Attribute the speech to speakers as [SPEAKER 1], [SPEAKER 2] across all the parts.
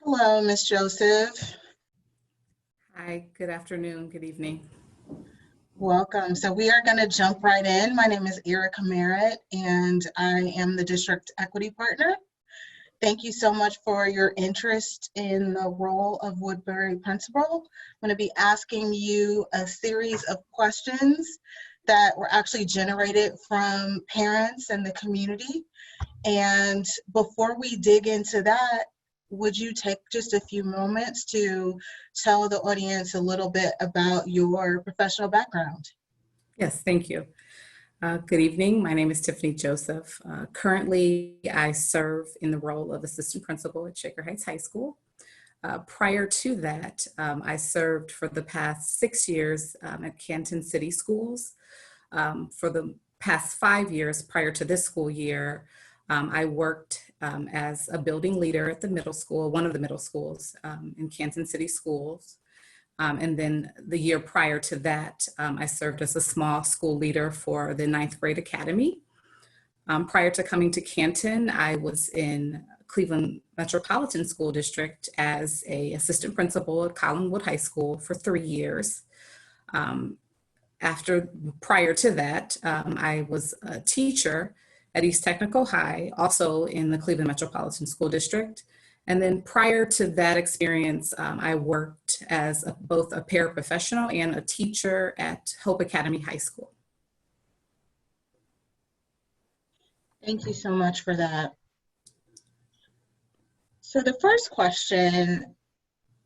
[SPEAKER 1] Hello, Ms. Joseph.
[SPEAKER 2] Hi, good afternoon, good evening.
[SPEAKER 1] Welcome. So we are going to jump right in. My name is Erica Merritt, and I am the District Equity Partner. Thank you so much for your interest in the role of Woodbury Principal. I'm going to be asking you a series of questions that were actually generated from parents and the community. And before we dig into that, would you take just a few moments to tell the audience a little bit about your professional background?
[SPEAKER 2] Yes, thank you. Good evening. My name is Tiffany Joseph. Currently, I serve in the role of assistant principal at Shaker Heights High School. Prior to that, I served for the past 6 years at Canton City Schools. For the past 5 years prior to this school year, I worked as a building leader at the middle school, one of the middle schools in Canton City Schools. And then the year prior to that, I served as a small school leader for the 9th grade academy. Prior to coming to Canton, I was in Cleveland Metropolitan School District as an assistant principal at Collinwood High School for 3 years. Prior to that, I was a teacher at East Technical High, also in the Cleveland Metropolitan School District. And then prior to that experience, I worked as both a paraprofessional and a teacher at Hope Academy High School.
[SPEAKER 1] Thank you so much for that. So the first question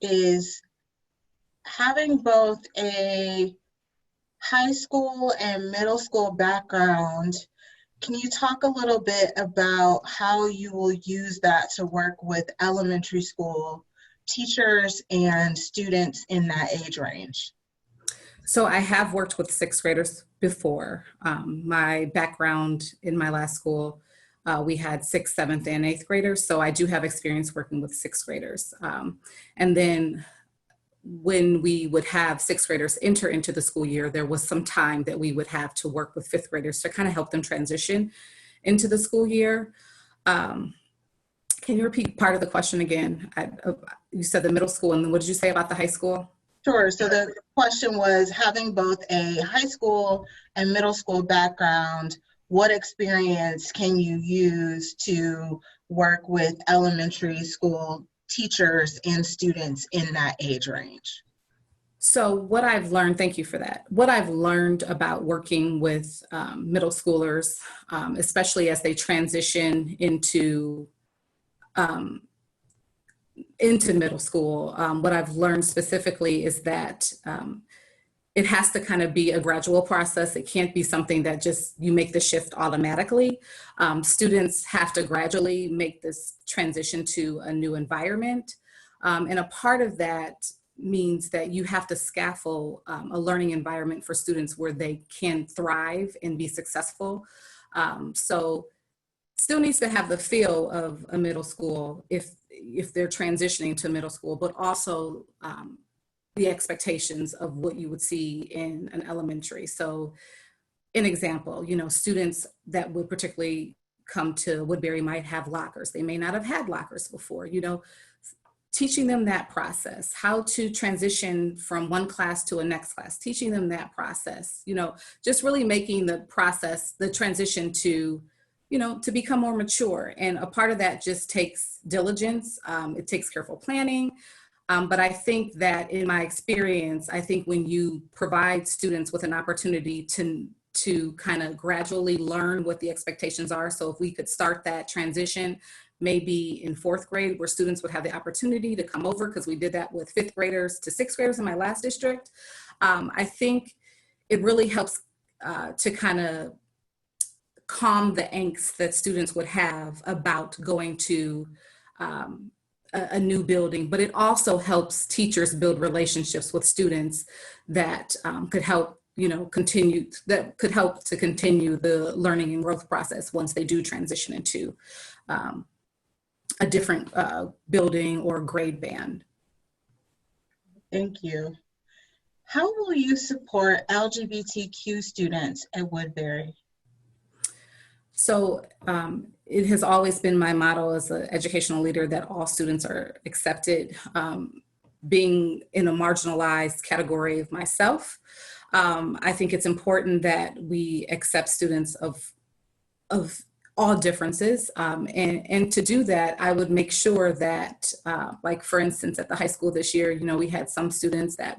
[SPEAKER 1] is, having both a high school and middle school background, can you talk a little bit about how you will use that to work with elementary school teachers and students in that age range?
[SPEAKER 2] So I have worked with 6th graders before. My background in my last school, we had 6th, 7th, and 8th graders. So I do have experience working with 6th graders. And then when we would have 6th graders enter into the school year, there was some time that we would have to work with 5th graders to kind of help them transition into the school year. Can you repeat part of the question again? You said the middle school, and then what did you say about the high school?
[SPEAKER 1] Sure. So the question was, having both a high school and middle school background, what experience can you use to work with elementary school teachers and students in that age range?
[SPEAKER 2] So what I've learned, thank you for that. What I've learned about working with middle schoolers, especially as they transition into middle school, what I've learned specifically is that it has to kind of be a gradual process. It can't be something that just you make the shift automatically. Students have to gradually make this transition to a new environment. And a part of that means that you have to scaffold a learning environment for students where they can thrive and be successful. So still needs to have the feel of a middle school if they're transitioning to middle school, but also the expectations of what you would see in an elementary. So an example, students that would particularly come to Woodbury might have lockers. They may not have had lockers before, teaching them that process, how to transition from one class to a next class, teaching them that process, just really making the process, the transition to become more mature. And a part of that just takes diligence. It takes careful planning. But I think that in my experience, I think when you provide students with an opportunity to kind of gradually learn what the expectations are. So if we could start that transition maybe in 4th grade, where students would have the opportunity to come over, because we did that with 5th graders to 6th graders in my last district. I think it really helps to kind of calm the angst that students would have about going to a new building, but it also helps teachers build relationships with students that could help continue the learning and growth process once they do transition into a different building or grade band.
[SPEAKER 1] Thank you. How will you support LGBTQ students at Woodbury?
[SPEAKER 2] So it has always been my motto as an educational leader that all students are accepted. Being in a marginalized category of myself, I think it's important that we accept students of all differences. And to do that, I would make sure that, like for instance, at the high school this year, you know, we had some students that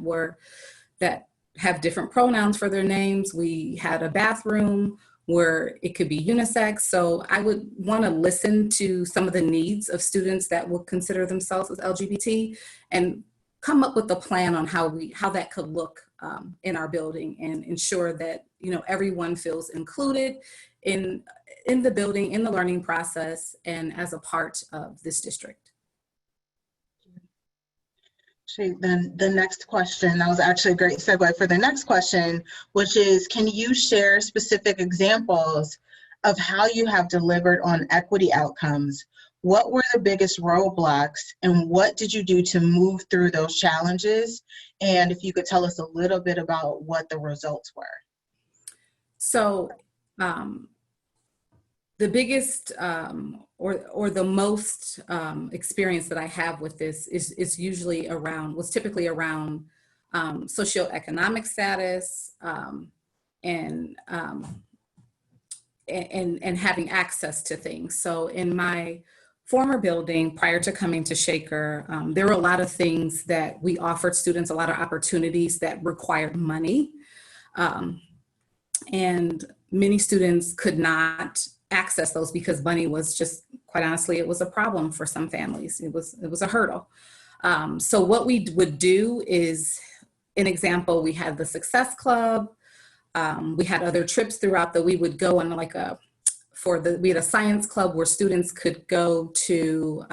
[SPEAKER 2] have different pronouns for their names. We had a bathroom where it could be unisex. So I would want to listen to some of the needs of students that will consider themselves as LGBT and come up with a plan on how that could look in our building, and ensure that, you know, everyone feels included in the building, in the learning process, and as a part of this district.
[SPEAKER 1] Then the next question, that was actually a great segue for the next question, which is, can you share specific examples of how you have delivered on equity outcomes? What were the biggest roadblocks, and what did you do to move through those challenges? And if you could tell us a little bit about what the results were.
[SPEAKER 2] So the biggest or the most experience that I have with this is usually was typically around socioeconomic status and having access to things. So in my former building, prior to coming to Shaker, there were a lot of things that we offered students, a lot of opportunities that required money. And many students could not access those because money was just, quite honestly, it was a problem for some families. It was a hurdle. So what we would do is, an example, we had the Success Club. We had other trips throughout that we would go on, like we had a science club where students could go to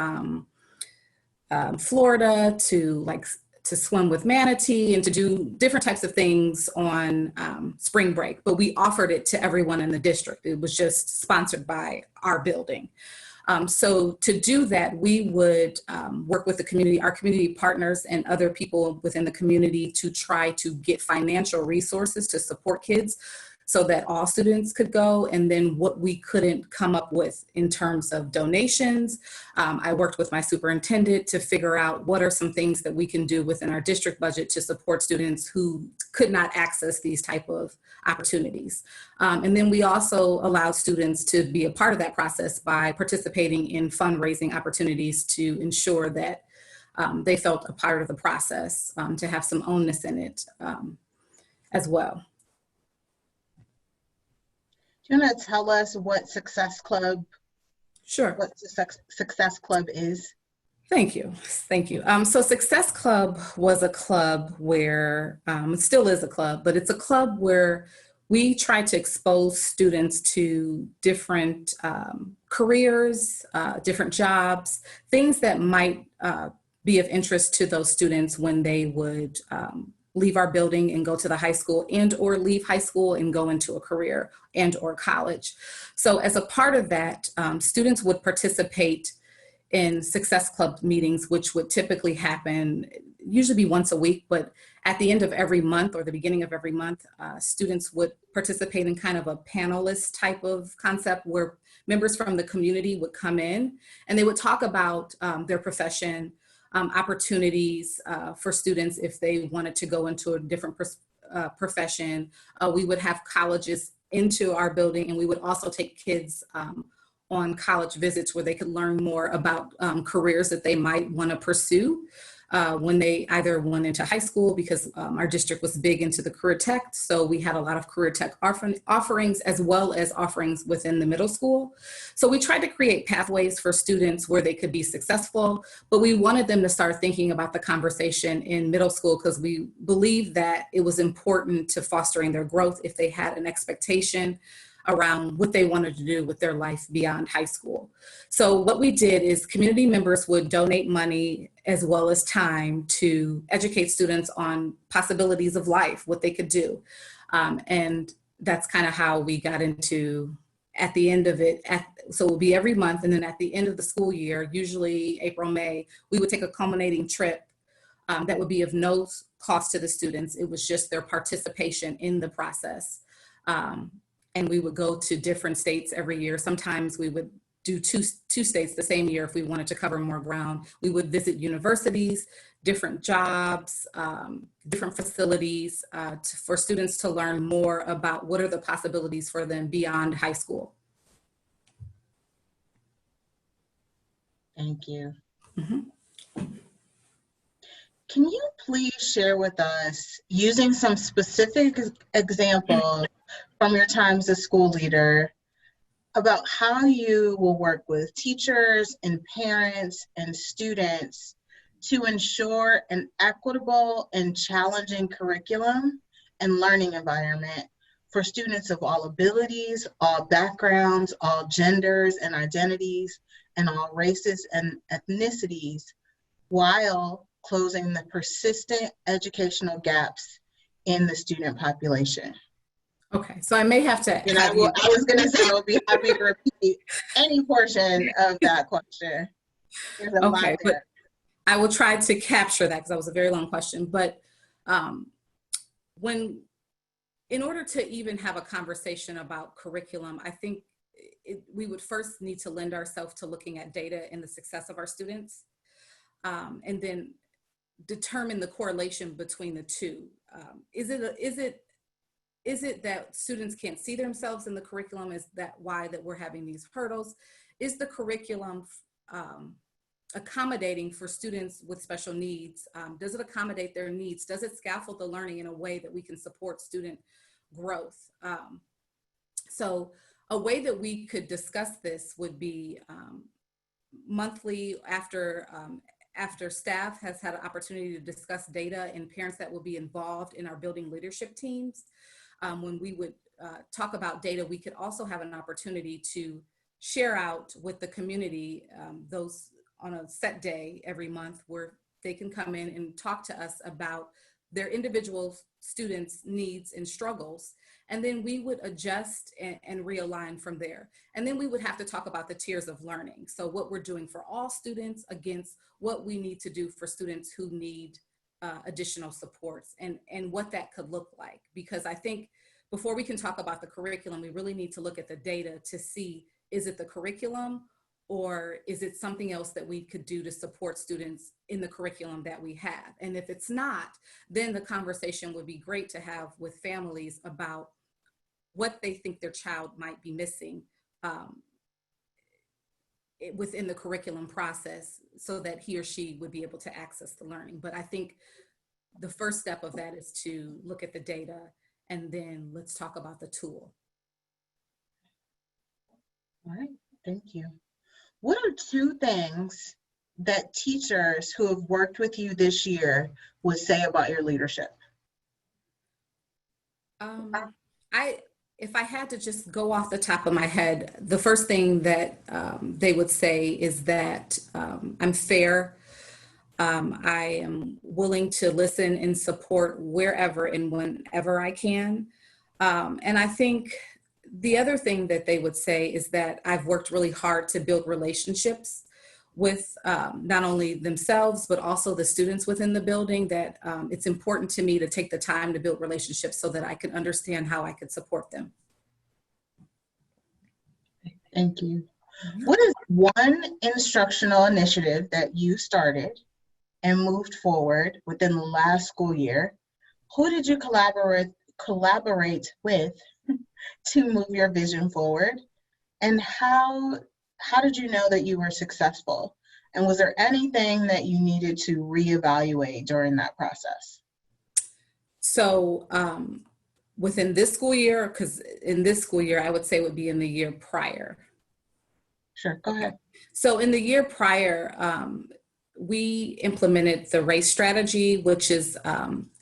[SPEAKER 2] Florida to swim with manatee and to do different types of things on spring break, but we offered it to everyone in the district. It was just sponsored by our building. So to do that, we would work with the community, our community partners and other people within the community to try to get financial resources to support kids so that all students could go. And then what we couldn't come up with in terms of donations, I worked with my superintendent to figure out what are some things that we can do within our district budget to support students who could not access these type of opportunities. And then we also allow students to be a part of that process by participating in fundraising opportunities to ensure that they felt a part of the process, to have some ownness in it as well.
[SPEAKER 1] Do you want to tell us what Success Club?
[SPEAKER 2] Sure.
[SPEAKER 1] What Success Club is?
[SPEAKER 2] Thank you. Thank you. So Success Club was a club where, it still is a club, but it's a club where we try to expose students to different careers, different jobs, things that might be of interest to those students when they would leave our building and go to the high school, and or leave high school and go into a career and or college. So as a part of that, students would participate in Success Club meetings, which would typically happen, usually be once a week, but at the end of every month or the beginning of every month, students would participate in kind of a panelist type of concept where members from the community would come in and they would talk about their profession, opportunities for students if they wanted to go into a different profession. We would have colleges into our building, and we would also take kids on college visits where they could learn more about careers that they might want to pursue when they either went into high school, because our district was big into the career tech. So we had a lot of career tech offerings as well as offerings within the middle school. So we tried to create pathways for students where they could be successful, but we wanted them to start thinking about the conversation in middle school because we believed that it was important to fostering their growth if they had an expectation around what they wanted to do with their life beyond high school. So what we did is community members would donate money as well as time to educate students on possibilities of life, what they could do. And that's kind of how we got into, at the end of it, so it will be every month, and then at the end of the school year, usually April, May, we would take a culminating trip that would be of no cost to the students. It was just their participation in the process. and we would go to different states every year. Sometimes we would do two states the same year if we wanted to cover more ground. We would visit universities, different jobs, different facilities for students to learn more about what are the possibilities for them beyond high school.
[SPEAKER 1] Thank you.
[SPEAKER 2] Mm-hmm.
[SPEAKER 1] Can you please share with us, using some specific examples from your time as a school leader, about how you will work with teachers and parents and students to ensure an equitable and challenging curriculum and learning environment for students of all abilities, all backgrounds, all genders and identities, and all races and ethnicities, while closing the persistent educational gaps in the student population?
[SPEAKER 2] Okay, so I may have to
[SPEAKER 1] And I was going to say I will be happy to repeat any portion of that question. There's a lot there.
[SPEAKER 2] But I will try to capture that because that was a very long question. But in order to even have a conversation about curriculum, I think we would first need to lend ourselves to looking at data and the success of our students, and then determine the correlation between the two. Is it that students can't see themselves in the curriculum? Is that why that we're having these hurdles? Is the curriculum accommodating for students with special needs? Does it accommodate their needs? Does it scaffold the learning in a way that we can support student growth? So a way that we could discuss this would be monthly after staff has had an opportunity to discuss data, and parents that will be involved in our building leadership teams. When we would talk about data, we could also have an opportunity to share out with the community those on a set day every month where they can come in and talk to us about their individual students' needs and struggles. And then we would adjust and realign from there. And then we would have to talk about the tiers of learning. So what we're doing for all students against what we need to do for students who need additional supports, and what that could look like. Because I think before we can talk about the curriculum, we really need to look at the data to see, is it the curriculum or is it something else that we could do to support students in the curriculum that we have? And if it's not, then the conversation would be great to have with families about what they think their child might be missing within the curriculum process so that he or she would be able to access the learning. But I think the first step of that is to look at the data, and then let's talk about the tool.
[SPEAKER 1] All right, thank you. What are two things that teachers who have worked with you this year would say about your leadership?
[SPEAKER 2] If I had to just go off the top of my head, the first thing that they would say is that I'm fair. I am willing to listen and support wherever and whenever I can. And I think the other thing that they would say is that I've worked really hard to build relationships with not only themselves, but also the students within the building, that it's important to me to take the time to build relationships so that I can understand how I could support them.
[SPEAKER 1] Thank you. What is one instructional initiative that you started and moved forward within the last school year? Who did you collaborate with to move your vision forward? And how did you know that you were successful? And was there anything that you needed to reevaluate during that process?
[SPEAKER 2] So within this school year, because in this school year, I would say would be in the year prior.
[SPEAKER 1] Sure, go ahead.
[SPEAKER 2] So in the year prior, we implemented the RACE strategy, which is,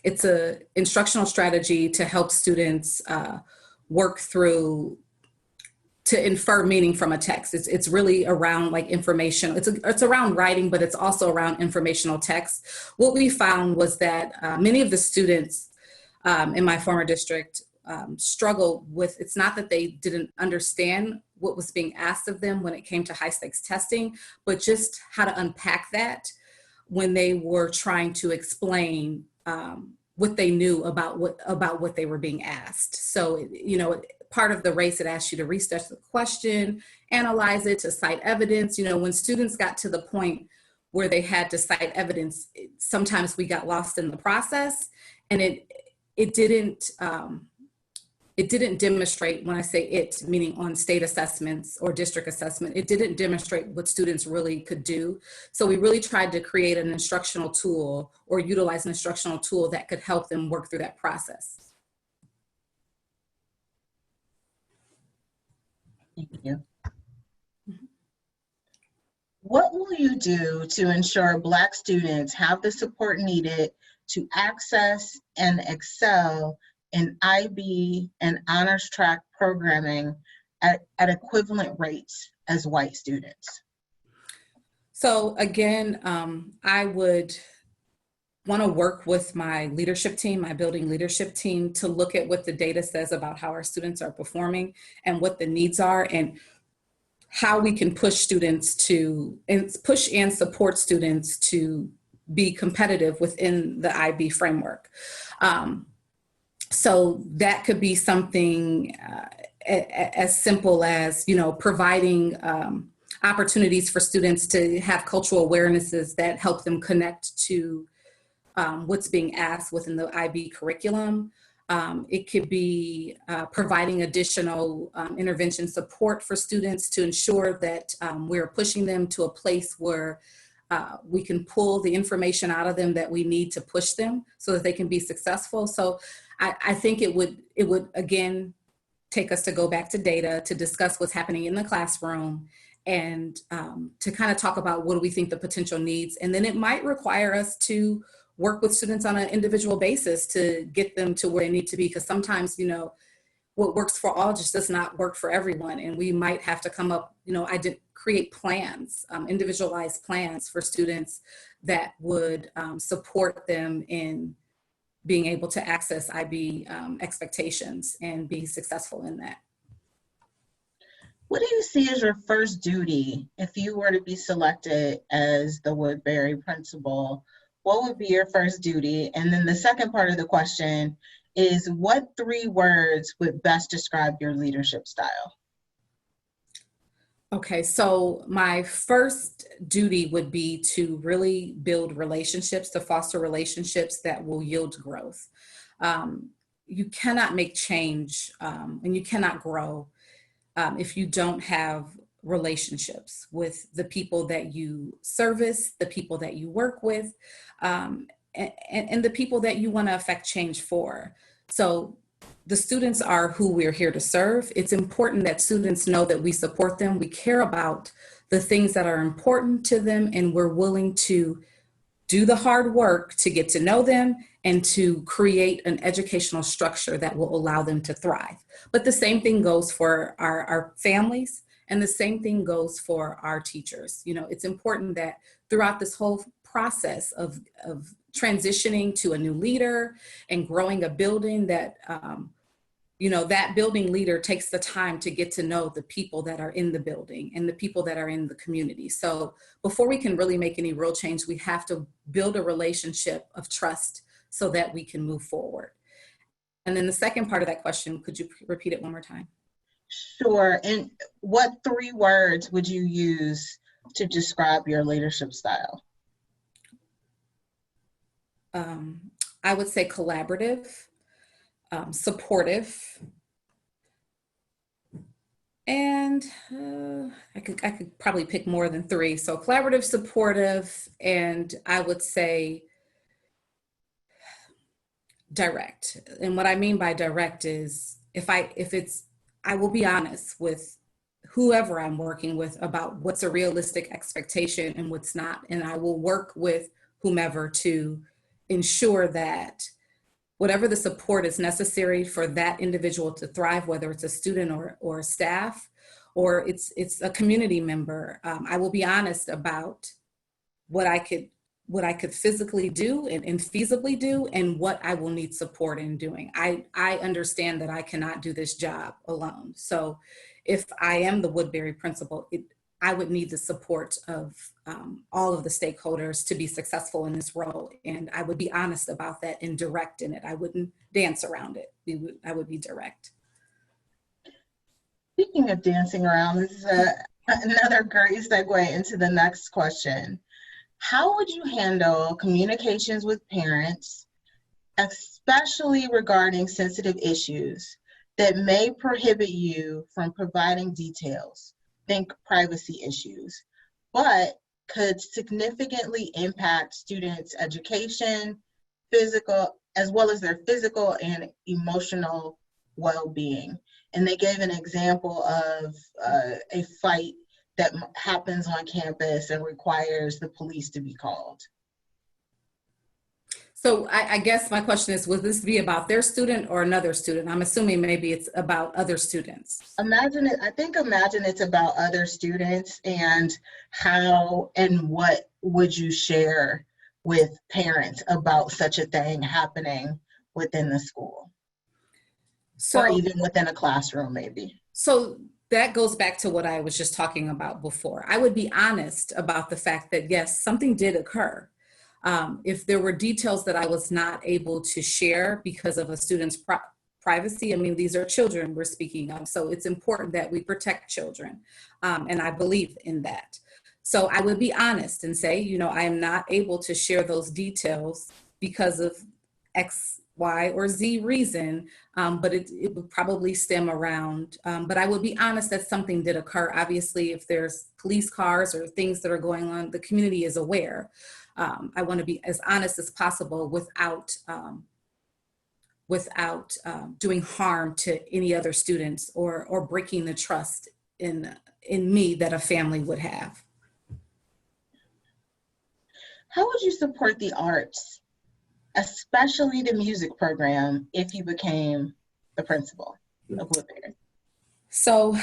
[SPEAKER 2] it's a instructional strategy to help students work through to infer meaning from a text. It's really around like information. It's around writing, but it's also around informational text. What we found was that many of the students in my former district struggled with, it's not that they didn't understand what was being asked of them when it came to high stakes testing, but just how to unpack that when they were trying to explain what they knew about what they were being asked. So, you know, part of the race, it asks you to research the question, analyze it, to cite evidence. You know, when students got to the point where they had to cite evidence, sometimes we got lost in the process, and it didn't demonstrate, when I say it, meaning on state assessments or district assessment, it didn't demonstrate what students really could do. So we really tried to create an instructional tool or utilize an instructional tool that could help them work through that process.
[SPEAKER 1] Thank you. What will you do to ensure Black students have the support needed to access and excel in IB and honors track programming at equivalent rates as white students?
[SPEAKER 2] So again, I would want to work with my leadership team, my building leadership team, to look at what the data says about how our students are performing and what the needs are, and how we can push students to, and push and support students to be competitive within the IB framework. So that could be something as simple as, you know, providing opportunities for students to have cultural awarenesses that help them connect to what's being asked within the IB curriculum. It could be providing additional intervention support for students to ensure that we're pushing them to a place where we can pull the information out of them that we need to push them so that they can be successful. So I think it would again take us to go back to data, to discuss what's happening in the classroom, and to kind of talk about what do we think the potential needs. And then it might require us to work with students on an individual basis to get them to where they need to be, because sometimes, you know, what works for all just does not work for everyone. And we might have to come up, you know, create plans, individualized plans for students that would support them in being able to access IB expectations and be successful in that.
[SPEAKER 1] What do you see as your first duty if you were to be selected as the Woodbury principal? What would be your first duty? And then the second part of the question is, what 3 words would best describe your leadership style?
[SPEAKER 2] Okay, so my first duty would be to really build relationships, to foster relationships that will yield growth. You cannot make change and you cannot grow if you don't have relationships with the people that you service, the people that you work with, and the people that you want to affect change for. So the students are who we're here to serve. It's important that students know that we support them, we care about the things that are important to them, and we're willing to do the hard work to get to know them and to create an educational structure that will allow them to thrive. But the same thing goes for our families, and the same thing goes for our teachers. You know, it's important that throughout this whole process of transitioning to a new leader and growing a building, that you know, that building leader takes the time to get to know the people that are in the building and the people that are in the community. So before we can really make any real change, we have to build a relationship of trust so that we can move forward. And then the second part of that question, could you repeat it one more time?
[SPEAKER 1] Sure. And what 3 words would you use to describe your leadership style?
[SPEAKER 2] I would say collaborative, supportive, and I could probably pick more than 3. So collaborative, supportive, and I would say direct. And what I mean by direct is I will be honest with whoever I'm working with about what's a realistic expectation and what's not. And I will work with whomever to ensure that whatever the support is necessary for that individual to thrive, whether it's a student or a staff, or it's a community member, I will be honest about what I could physically do and feasibly do, and what I will need support in doing. I understand that I cannot do this job alone. So if I am the Woodbury principal, I would need the support of all of the stakeholders to be successful in this role. And I would be honest about that and direct in it. I wouldn't dance around it. I would be direct.
[SPEAKER 1] Speaking of dancing around, this is another great segue into the next question. How would you handle communications with parents, especially regarding sensitive issues that may prohibit you from providing details, think privacy issues, but could significantly impact students' education, physical, as well as their physical and emotional well-being? And they gave an example of a fight that happens on campus and requires the police to be called.
[SPEAKER 2] So I guess my question is, would this be about their student or another student? I'm assuming maybe it's about other students.
[SPEAKER 1] Imagine it's about other students, and how and what would you share with parents about such a thing happening within the school, or
[SPEAKER 2] So,
[SPEAKER 1] even within a classroom maybe.
[SPEAKER 2] so that goes back to what I was just talking about before. I would be honest about the fact that yes, something did occur. If there were details that I was not able to share because of a student's privacy, I mean, these are children we're speaking of, so it's important that we protect children, and I believe in that. So I would be honest and say, you know, I am not able to share those details because of X, Y, or Z reason, but it would probably stem around, but I would be honest that something did occur. Obviously, if there's police cars or things that are going on, the community is aware. I want to be as honest as possible without doing harm to any other students or breaking the trust in me that a family would have.
[SPEAKER 1] How would you support the arts, especially the music program, if you became the principal of Woodbury?
[SPEAKER 2] So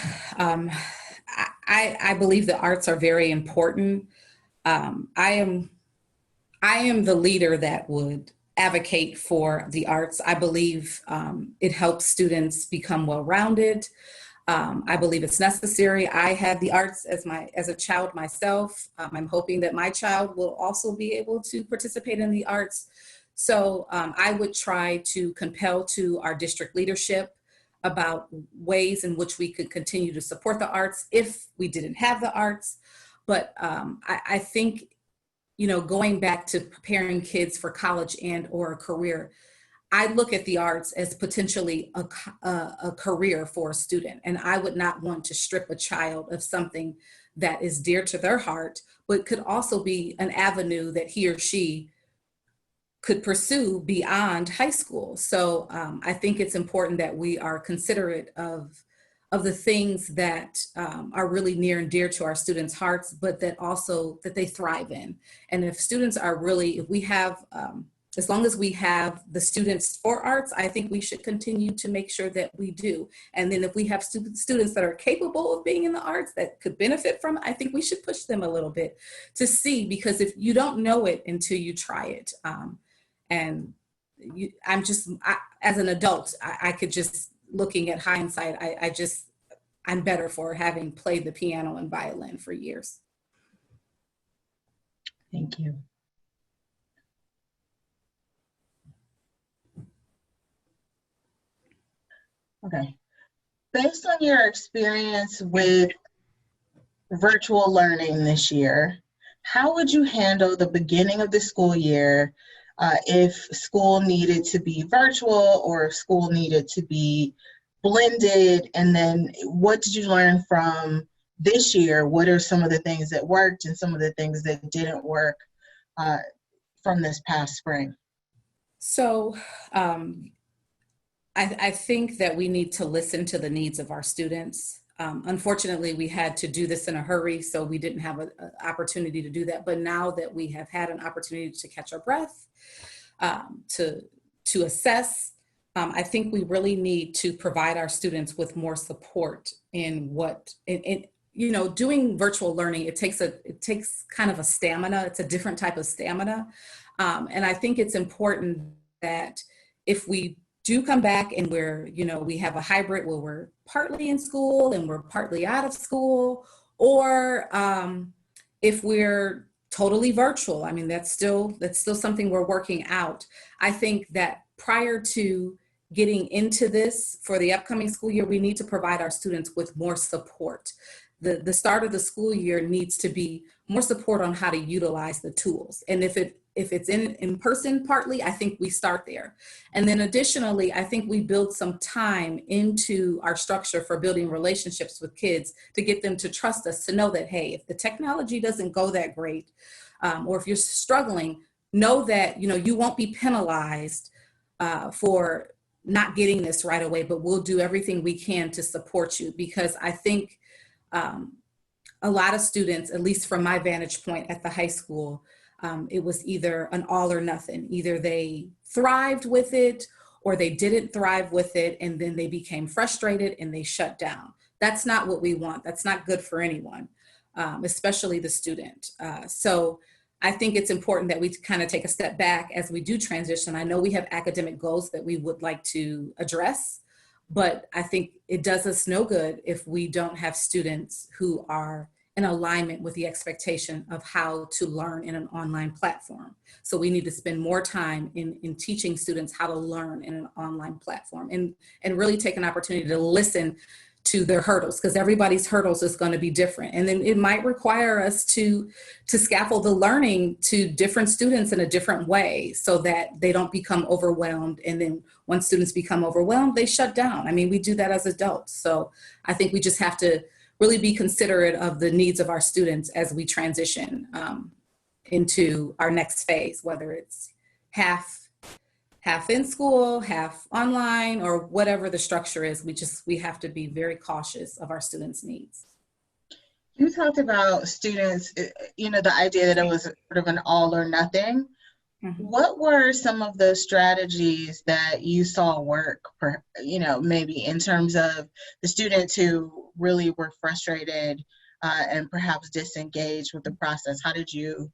[SPEAKER 2] I believe the arts are very important. I am the leader that would advocate for the arts. I believe it helps students become well-rounded. I believe it's necessary. I had the arts as a child myself. I'm hoping that my child will also be able to participate in the arts. So I would try to compel to our district leadership about ways in which we could continue to support the arts if we didn't have the arts. But I think, you know, going back to preparing kids for college and or a career, I look at the arts as potentially a career for a student. And I would not want to strip a child of something that is dear to their heart, but could also be an avenue that he or she could pursue beyond high school. So I think it's important that we are considerate of the things that are really near and dear to our students' hearts, but that also that they thrive in. And if students are really, if we have, as long as we have the students for arts, I think we should continue to make sure that we do. And then if we have students that are capable of being in the arts that could benefit from it, I think we should push them a little bit to see, because if you don't know it until you try it. And as an adult, I could just, looking at hindsight, I'm better for having played the piano and violin for years.
[SPEAKER 1] Thank you. Okay. Based on your experience with virtual learning this year, how would you handle the beginning of the school year if school needed to be virtual or if school needed to be blended? And then what did you learn from this year? What are some of the things that worked and some of the things that didn't work from this past spring?
[SPEAKER 2] So I think that we need to listen to the needs of our students. Unfortunately, we had to do this in a hurry, so we didn't have an opportunity to do that. But now that we have had an opportunity to catch our breath, to assess, I think we really need to provide our students with more support in you know, doing virtual learning. It takes kind of a stamina. It's a different type of stamina, and I think it's important that if we do come back and we have a hybrid where we're partly in school and we're partly out of school, or if we're totally virtual, I mean, that's still something we're working out. I think that prior to getting into this for the upcoming school year, we need to provide our students with more support. The start of the school year needs to be more support on how to utilize the tools. And if it's in person partly, I think we start there. And then additionally, I think we build some time into our structure for building relationships with kids to get them to trust us, to know that, hey, if the technology doesn't go that great, or if you're struggling, know that, you won't be penalized for not getting this right away, but we'll do everything we can to support you. Because I think a lot of students, at least from my vantage point at the high school, it was either an all or nothing. Either they thrived with it or they didn't thrive with it, and then they became frustrated and they shut down. That's not what we want. That's not good for anyone, especially the student. So I think it's important that we kind of take a step back as we do transition. I know we have academic goals that we would like to address, but I think it does us no good if we don't have students who are in alignment with the expectation of how to learn in an online platform. So we need to spend more time in teaching students how to learn in an online platform, and really take an opportunity to listen to their hurdles, because everybody's hurdles is going to be different. And then it might require us to scaffold the learning to different students in a different way so that they don't become overwhelmed. And then once students become overwhelmed, they shut down. I mean, we do that as adults. So I think we just have to really be considerate of the needs of our students as we transition into our next phase, whether it's half in school, half online, or whatever the structure is. We have to be very cautious of our students' needs.
[SPEAKER 1] You talked about students, the idea that it was sort of an all or nothing. Mm-hmm. What were some of the strategies that you saw work for, maybe in terms of the students who really were frustrated and perhaps disengaged with the process? How did you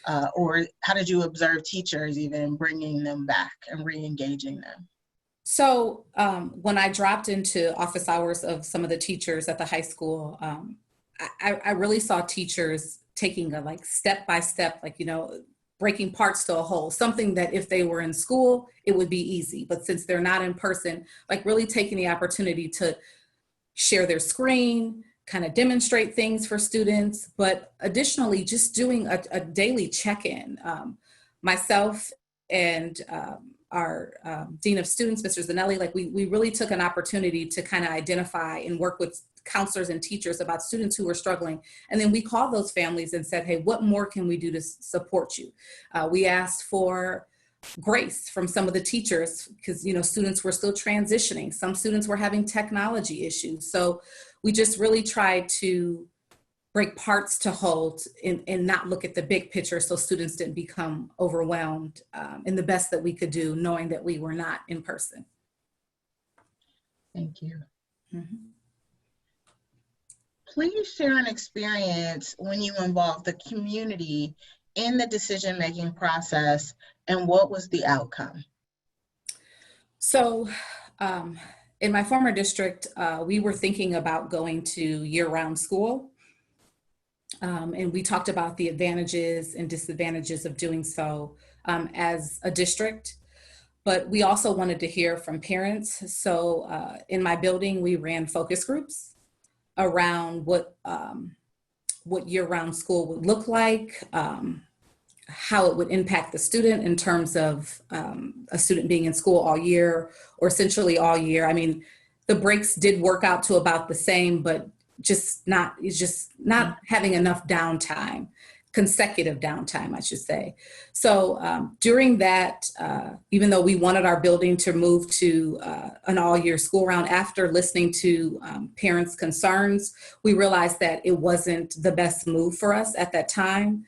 [SPEAKER 1] observe teachers even bringing them back and re-engaging them?
[SPEAKER 2] So when I dropped into office hours of some of the teachers at the high school, I really saw teachers taking a step-by-step, breaking parts to a whole, something that if they were in school, it would be easy. But since they're not in person, really taking the opportunity to share their screen, kind of demonstrate things for students, but additionally just doing a daily check-in. Myself and our Dean of Students, Mr. Zanelli, we really took an opportunity to kind of identify and work with counselors and teachers about students who were struggling. And then we called those families and said, hey, what more can we do to support you? We asked for grace from some of the teachers because, students were still transitioning. Some students were having technology issues. So we just really tried to break parts to whole and not look at the big picture so students didn't become overwhelmed, in the best that we could do, knowing that we were not in person.
[SPEAKER 1] Thank you.
[SPEAKER 2] Mm-hmm.
[SPEAKER 1] Please share an experience when you involved the community in the decision-making process, and what was the outcome?
[SPEAKER 2] So in my former district, we were thinking about going to year-round school. And we talked about the advantages and disadvantages of doing so as a district. But we also wanted to hear from parents. So in my building, we ran focus groups around what year-round school would look like, how it would impact the student in terms of a student being in school all year or essentially all year. I mean, the breaks did work out to about the same, but just not having enough downtime, consecutive downtime, I should say. So during that, even though we wanted our building to move to an all-year school round, after listening to parents' concerns, we realized that it wasn't the best move for us at that time.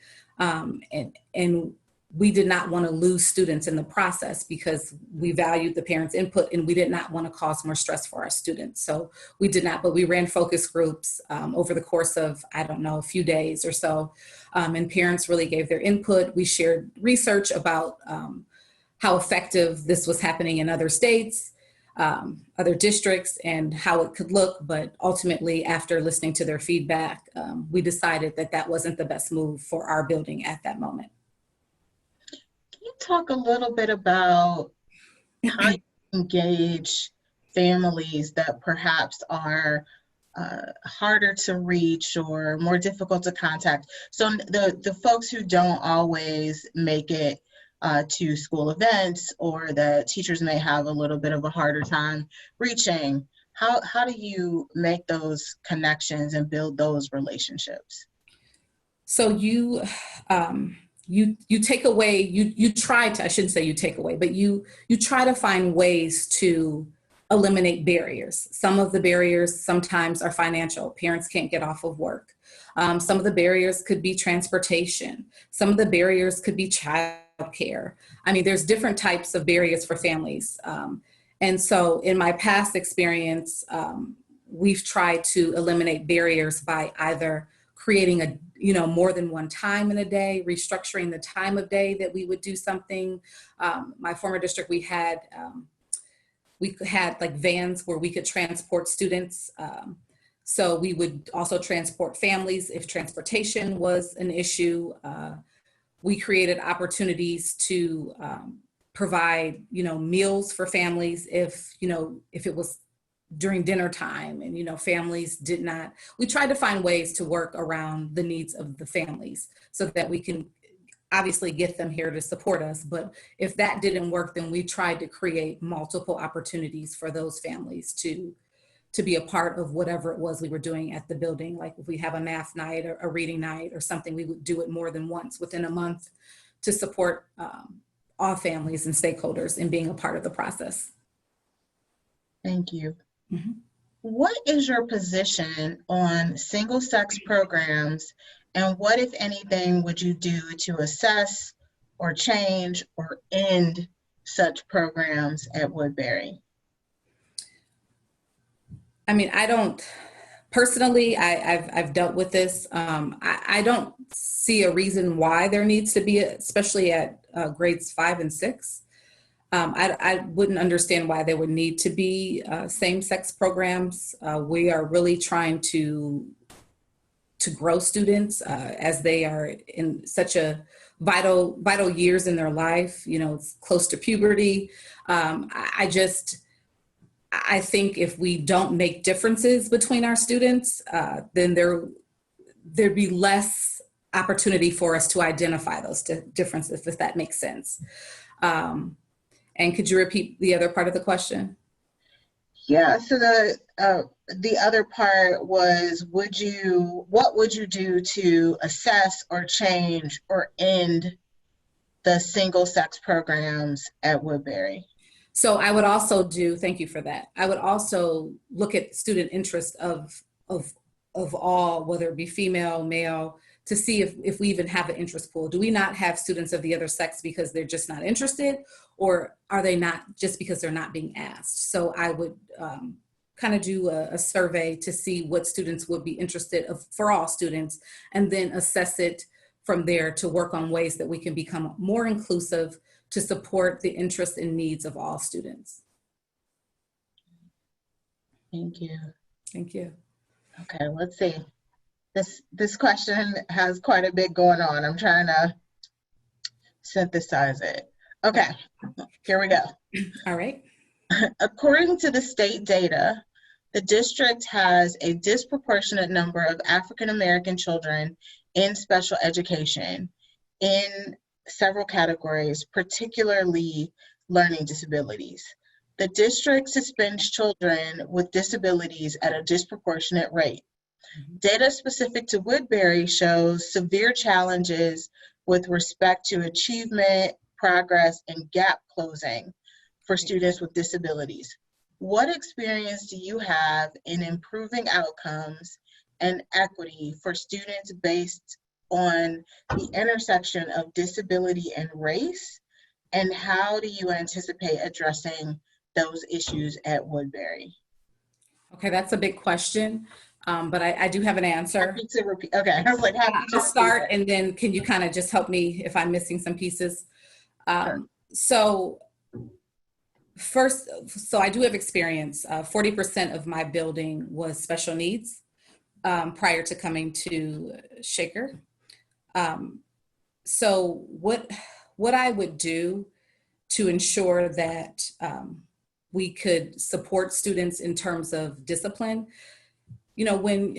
[SPEAKER 2] And we did not want to lose students in the process because we valued the parents' input and we did not want to cause more stress for our students. So we did not, but we ran focus groups over the course of, a few days or so. And parents really gave their input. We shared research about how effective this was happening in other states, other districts, and how it could look. But ultimately, after listening to their feedback, we decided that that wasn't the best move for our building at that moment.
[SPEAKER 1] Can you talk a little bit about how you engage families that perhaps are harder to reach or more difficult to contact. So the folks who don't always make it to school events, or the teachers may have a little bit of a harder time reaching, how do you make those connections and build those relationships?
[SPEAKER 2] So you take away, you try to, I shouldn't say you take away, but you try to find ways to eliminate barriers. Some of the barriers sometimes are financial. Parents can't get off of work. Some of the barriers could be transportation. Some of the barriers could be childcare. I mean, there's different types of barriers for families. And so in my past experience, we've tried to eliminate barriers by either creating a, more than one time in a day, restructuring the time of day that we would do something. My former district, we had like vans where we could transport students. So we would also transport families if transportation was an issue. We created opportunities to provide, meals for families if it was during dinner time and, families did not, we tried to find ways to work around the needs of the families so that we can obviously get them here to support us. But if that didn't work, then we tried to create multiple opportunities for those families to be a part of whatever it was we were doing at the building. Like if we have a math night or a reading night or something, we would do it more than once within a month to support all families and stakeholders in being a part of the process.
[SPEAKER 1] Thank you.
[SPEAKER 2] Mm-hmm.
[SPEAKER 1] What is your position on single-sex programs, and what, if anything, would you do to assess or change or end such programs at Woodbury?
[SPEAKER 2] I mean, I don't personally, I've dealt with this. I don't see a reason why there needs to be, especially at grades 5 and 6. I wouldn't understand why there would need to be same-sex programs. We are really trying to grow students as they are in such a vital years in their life. It's close to puberty. I think if we don't make differences between our students, then there'd be less opportunity for us to identify those differences, if that makes sense. And could you repeat the other part of the question?
[SPEAKER 1] Yeah, so the other part was, what would you do to assess or change or end the single-sex programs at Woodbury?
[SPEAKER 2] So I would also thank you for that. I would also look at student interest of all, whether it be female, male, to see if we even have an interest pool. Do we not have students of the other sex because they're just not interested, or are they not just because they're not being asked? So I would kind of do a survey to see what students would be interested of for all students, and then assess it from there to work on ways that we can become more inclusive to support the interests and needs of all students.
[SPEAKER 1] Thank you.
[SPEAKER 2] Thank you.
[SPEAKER 1] Okay, let's see. This question has quite a bit going on. I'm trying to synthesize it. Okay, here we go.
[SPEAKER 2] All right.
[SPEAKER 1] According to the state data, the district has a disproportionate number of African American children in special education in several categories, particularly learning disabilities. The district suspends children with disabilities at a disproportionate rate. Data specific to Woodbury shows severe challenges with respect to achievement, progress, and gap closing for students with disabilities. What experience do you have in improving outcomes and equity for students based on the intersection of disability and race? And how do you anticipate addressing those issues at Woodbury?
[SPEAKER 2] Okay, that's a big question. But I do have an answer.
[SPEAKER 1] Happy to repeat. Okay, I was like, happy to
[SPEAKER 2] start, and then can you kind of just help me if I'm missing some pieces?
[SPEAKER 1] Sure.
[SPEAKER 2] So first, I do have experience. 40% of my building was special needs prior to coming to Shaker. So what I would do to ensure that we could support students in terms of discipline. You know, when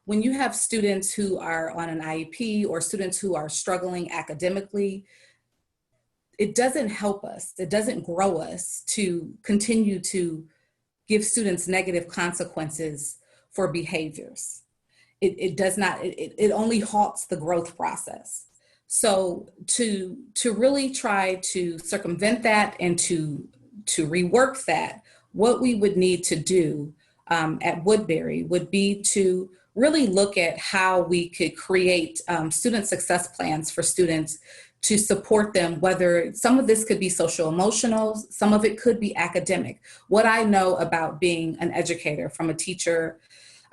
[SPEAKER 2] you have students who are on an IEP or students who are struggling academically, it doesn't help us, it doesn't grow us to continue to give students negative consequences for behaviors. It does not, it only halts the growth process. So to really try to circumvent that and to rework that, what we would need to do at Woodbury would be to really look at how we could create student success plans for students to support them, whether some of this could be social emotional, some of it could be academic. What I know about being an educator, from a teacher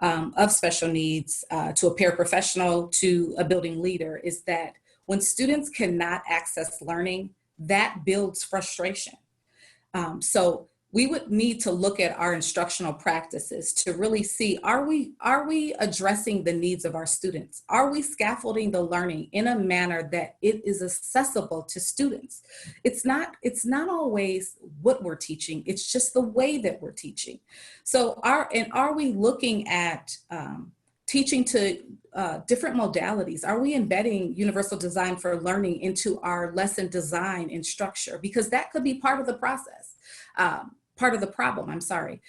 [SPEAKER 2] of special needs to a paraprofessional to a building leader, is that when students cannot access learning, that builds frustration. So we would need to look at our instructional practices to really see, are we addressing the needs of our students? Are we scaffolding the learning in a manner that it is accessible to students? It's not always what we're teaching, it's just the way that we're teaching. So are we looking at teaching to different modalities? Are we embedding universal design for learning into our lesson design and structure? Because that could be part of the process. Part of the problem, I'm sorry.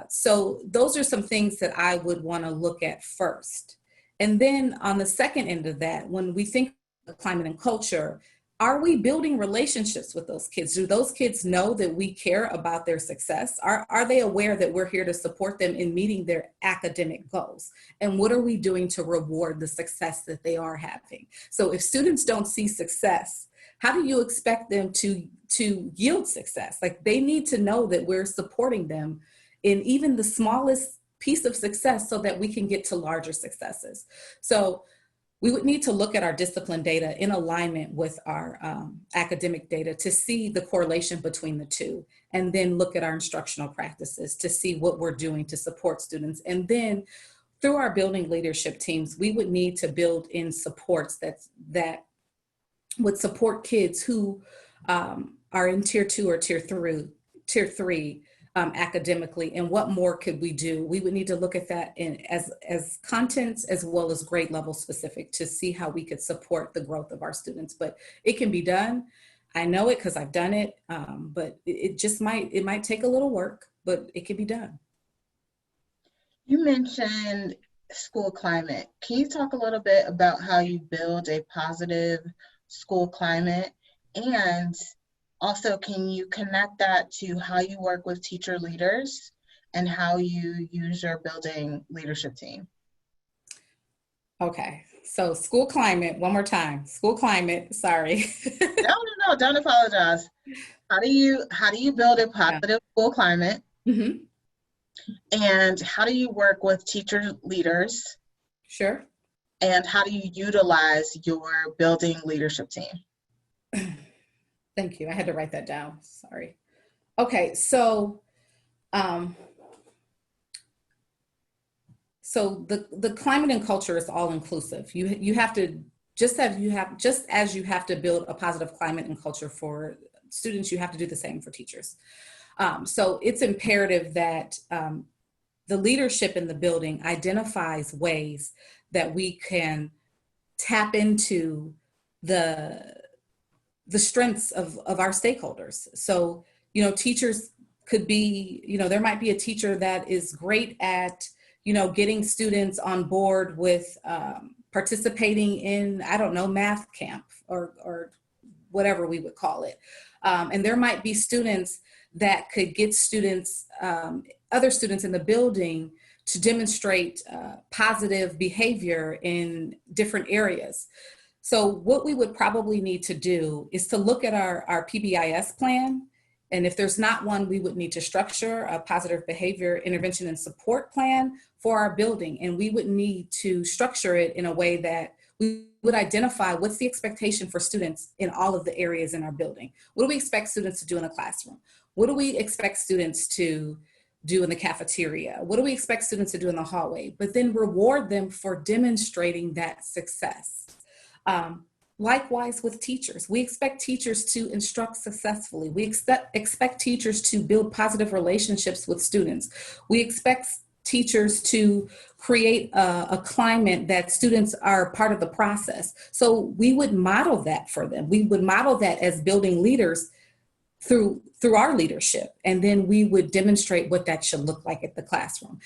[SPEAKER 2] So those are some things that I would want to look at first. And then on the second end of that, when we think of climate and culture, are we building relationships with those kids? Do those kids know that we care about their success? Are they aware that we're here to support them in meeting their academic goals? And what are we doing to reward the success that they are having? So if students don't see success, how do you expect them to yield success? Like, they need to know that we're supporting them in even the smallest piece of success so that we can get to larger successes. So we would need to look at our discipline data in alignment with our academic data to see the correlation between the two, and then look at our instructional practices to see what we're doing to support students. And then through our building leadership teams, we would need to build in supports that would support kids who are in tier 2 or tier 3 academically. And what more could we do? We would need to look at that as contents as well as grade level specific to see how we could support the growth of our students. But it can be done. I know it because I've done it, but it might take a little work, but it can be done.
[SPEAKER 1] You mentioned school climate. Can you talk a little bit about how you build a positive school climate? And also, can you connect that to how you work with teacher leaders and how you use your building leadership team?
[SPEAKER 2] Okay, so school climate, one more time. School climate, sorry.
[SPEAKER 1] No, don't apologize. How do you build a positive school climate?
[SPEAKER 2] Mm-hmm.
[SPEAKER 1] And how do you work with teacher leaders?
[SPEAKER 2] Sure.
[SPEAKER 1] And how do you utilize your building leadership team?
[SPEAKER 2] Thank you. I had to write that down. Sorry. Okay, so the climate and culture is all inclusive. You have to, just as you have to build a positive climate and culture for students, you have to do the same for teachers. So it's imperative that the leadership in the building identifies ways that we can tap into the strengths of our stakeholders. So, teachers could be, there might be a teacher that is great at, getting students on board with participating in, I don't know, math camp or whatever we would call it. And there might be students that could get students, other students in the building to demonstrate positive behavior in different areas. So what we would probably need to do is to look at our PBIS plan. And if there's not one, we would need to structure a positive behavior intervention and support plan for our building. And we would need to structure it in a way that we would identify what's the expectation for students in all of the areas in our building. What do we expect students to do in a classroom? What do we expect students to do in the cafeteria? What do we expect students to do in the hallway? But then reward them for demonstrating that success. Likewise with teachers. We expect teachers to instruct successfully. We expect teachers to build positive relationships with students. We expect teachers to create a climate that students are part of the process. So we would model that for them. We would model that as building leaders through our leadership. And then we would demonstrate what that should look like at the classroom.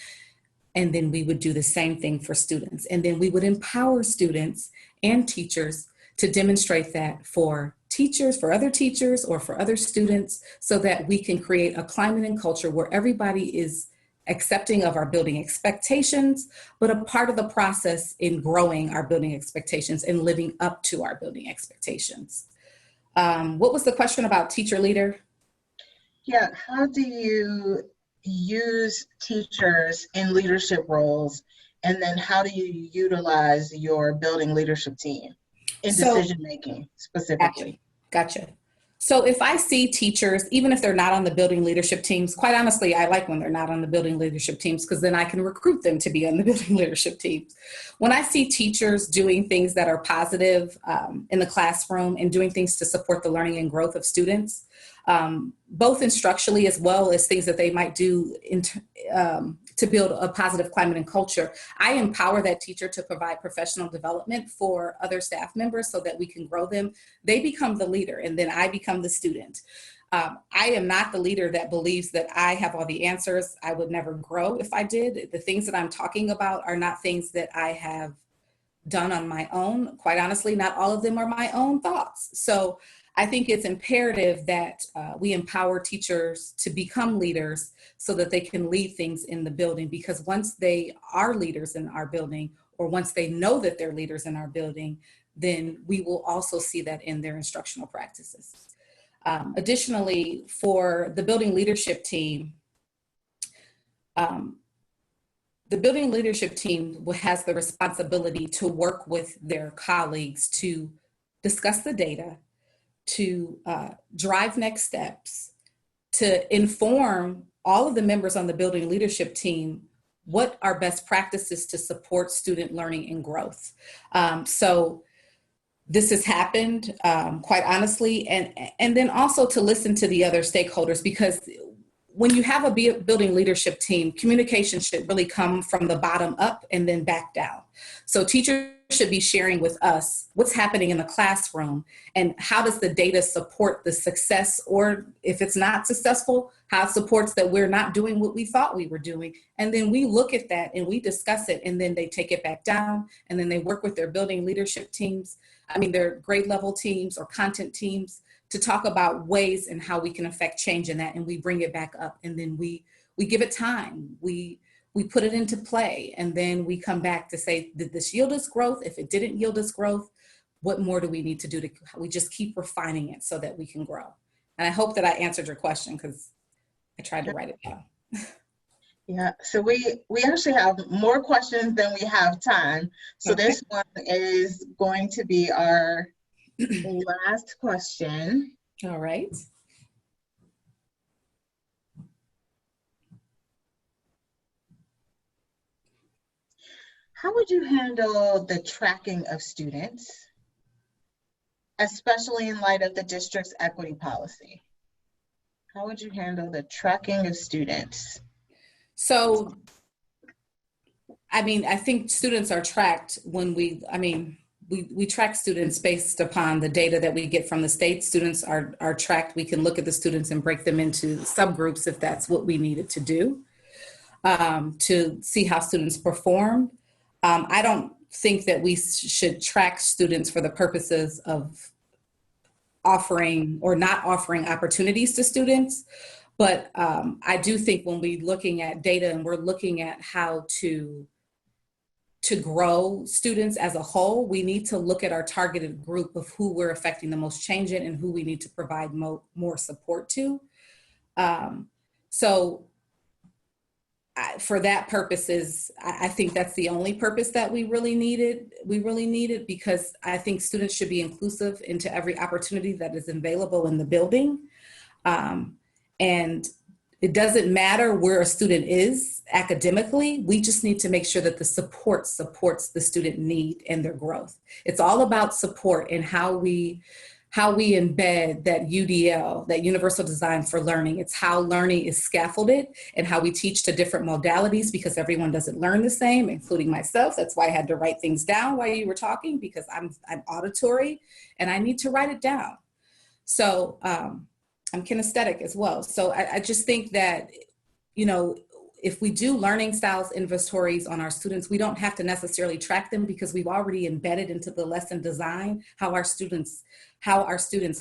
[SPEAKER 2] And then we would do the same thing for students. And then we would empower students and teachers to demonstrate that for teachers, for other teachers, or for other students, so that we can create a climate and culture where everybody is accepting of our building expectations, but a part of the process in growing our building expectations and living up to our building expectations. What was the question about teacher leader?
[SPEAKER 1] Yeah, how do you use teachers in leadership roles, and then how do you utilize your building leadership team in decision making specifically?
[SPEAKER 2] Gotcha. So if I see teachers, even if they're not on the building leadership teams, quite honestly, I like when they're not on the building leadership teams, because then I can recruit them to be on the building leadership teams. When I see teachers doing things that are positive in the classroom and doing things to support the learning and growth of students, both instructionally as well as things that they might do to build a positive climate and culture, I empower that teacher to provide professional development for other staff members so that we can grow them. They become the leader, and then I become the student. I am not the leader that believes that I have all the answers. I would never grow if I did. The things that I'm talking about are not things that I have done on my own. Quite honestly, not all of them are my own thoughts. So I think it's imperative that we empower teachers to become leaders so that they can lead things in the building, because once they are leaders in our building, or once they know that they're leaders in our building, then we will also see that in their instructional practices. Additionally, for the building leadership team, the building leadership team has the responsibility to work with their colleagues to discuss the data, to drive next steps, to inform all of the members on the building leadership team what are best practices to support student learning and growth. So this has happened, quite honestly, and then also to listen to the other stakeholders, because when you have a building leadership team, communication should really come from the bottom up and then back down. So teachers should be sharing with us what's happening in the classroom and how does the data support the success, or if it's not successful, how it supports that we're not doing what we thought we were doing. And then we look at that and we discuss it, and then they take it back down, and then they work with their building leadership teams, their grade level teams or content teams, to talk about ways and how we can affect change in that. And we bring it back up, and then we give it time. We put it into play, and then we come back to say, did this yield us growth? If it didn't yield us growth, what more do we need to do? We just keep refining it so that we can grow. And I hope that I answered your question, because I tried to write it down.
[SPEAKER 1] Yeah, so we actually have more questions than we have time. So okay. This one is going to be our last question.
[SPEAKER 2] All right.
[SPEAKER 1] How would you handle the tracking of students, especially in light of the district's equity policy? How would you handle the tracking of students?
[SPEAKER 2] So, I think students are tracked when we track students based upon the data that we get from the state. Students are tracked. We can look at the students and break them into subgroups if that's what we needed to do, to see how students perform. I don't think that we should track students for the purposes of offering or not offering opportunities to students. But I do think when we're looking at data and we're looking at how to grow students as a whole, we need to look at our targeted group of who we're affecting the most change in and who we need to provide more support to. For that purposes, I think that's the only purpose that we really needed, because I think students should be inclusive into every opportunity that is available in the building. And It doesn't matter where a student is academically. We just need to make sure that the support supports the student need and their growth. It's all about support and how we embed that UDL, that universal design for learning. It's how learning is scaffolded and how we teach to different modalities, because everyone doesn't learn the same, including myself. That's why I had to write things down while you were talking, because I'm auditory and I need to write it down. So I'm kinesthetic as well. So I just think that, you know, if we do learning styles inventories on our students, we don't have to necessarily track them, because we've already embedded into the lesson design how our students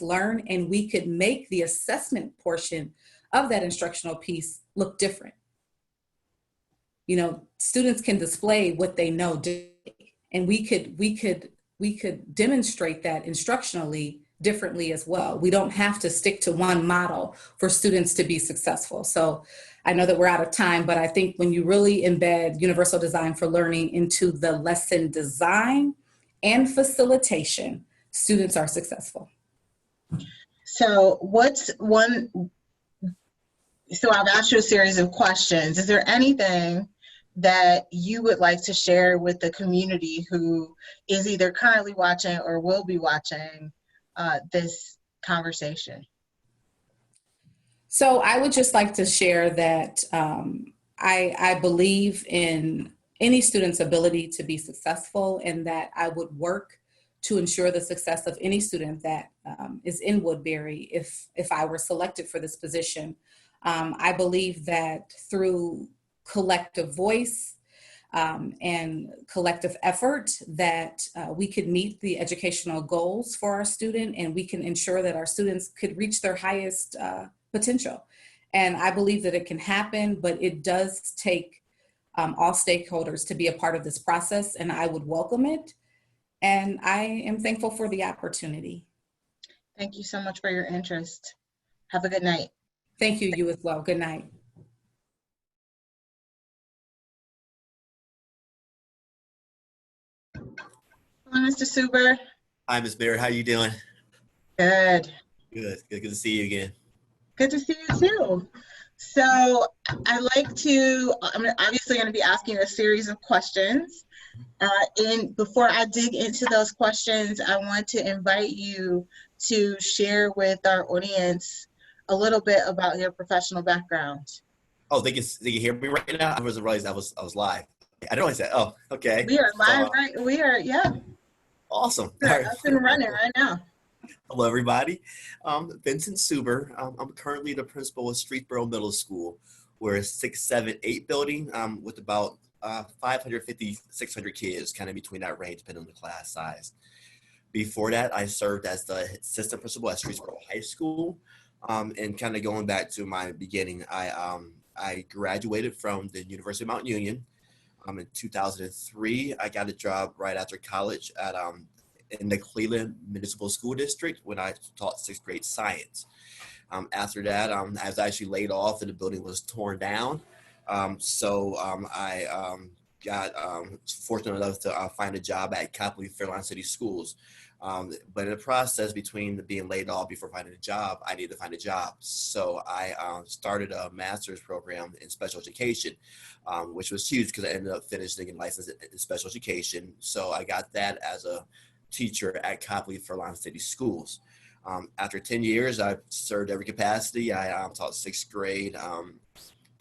[SPEAKER 2] learn, and we could make the assessment portion of that instructional piece look different. You know, students can display what they know, and we could demonstrate that instructionally differently as well. We don't have to stick to one model for students to be successful. So I know that we're out of time, but I think when you really embed universal design for learning into the lesson design and facilitation, students are successful.
[SPEAKER 1] So I've asked you a series of questions. Is there anything that you would like to share with the community who is either currently watching or will be watching this conversation?
[SPEAKER 2] So I would just like to share that I believe in any student's ability to be successful, and that I would work to ensure the success of any student that is in Woodbury if I were selected for this position. I believe that through collective voice and collective effort, that we could meet the educational goals for our student, and we can ensure that our students could reach their highest potential. And I believe that it can happen, but it does take all stakeholders to be a part of this process, and I would welcome it. And I am thankful for the opportunity.
[SPEAKER 1] Thank you so much for your interest. Have a good night.
[SPEAKER 2] Thank you, you as well. Good night.
[SPEAKER 1] Hello, Mr. Suber.
[SPEAKER 3] Hi, Ms. Barrett. How you doing?
[SPEAKER 1] Good.
[SPEAKER 3] Good to see you again.
[SPEAKER 1] Good to see you too. So I'm obviously going to be asking you a series of questions. And before I dig into those questions, I want to invite you to share with our audience a little bit about your professional background.
[SPEAKER 3] Oh, they can hear me right now? I wasn't realize I was live. I didn't realize that. Oh, okay.
[SPEAKER 1] We are live, right? We are, yeah.
[SPEAKER 3] Awesome.
[SPEAKER 1] We're up and running right now.
[SPEAKER 3] Hello, everybody. Vincent Suber. I'm currently the principal of Streetsboro Middle School. We're a 6, 7, 8 building with about 550, 600 kids, kind of between that range, depending on the class size. Before that, I served as the assistant principal at Streetsboro High School. And kind of going back to my beginning, I graduated from the University of Mount Union. In 2003, I got a job right after college at in the Cleveland Municipal School District when I taught 6th grade science. After that, I was actually laid off and the building was torn down. So I got fortunate enough to find a job at Copley Fairlawn City Schools. But in the process between being laid off before finding a job, I needed to find a job. So I started a master's program in special education, which was huge because I ended up finishing and licensed in special education. So I got that as a teacher at Copley Fairlawn City Schools. After 10 years, I've served every capacity. I taught 6th grade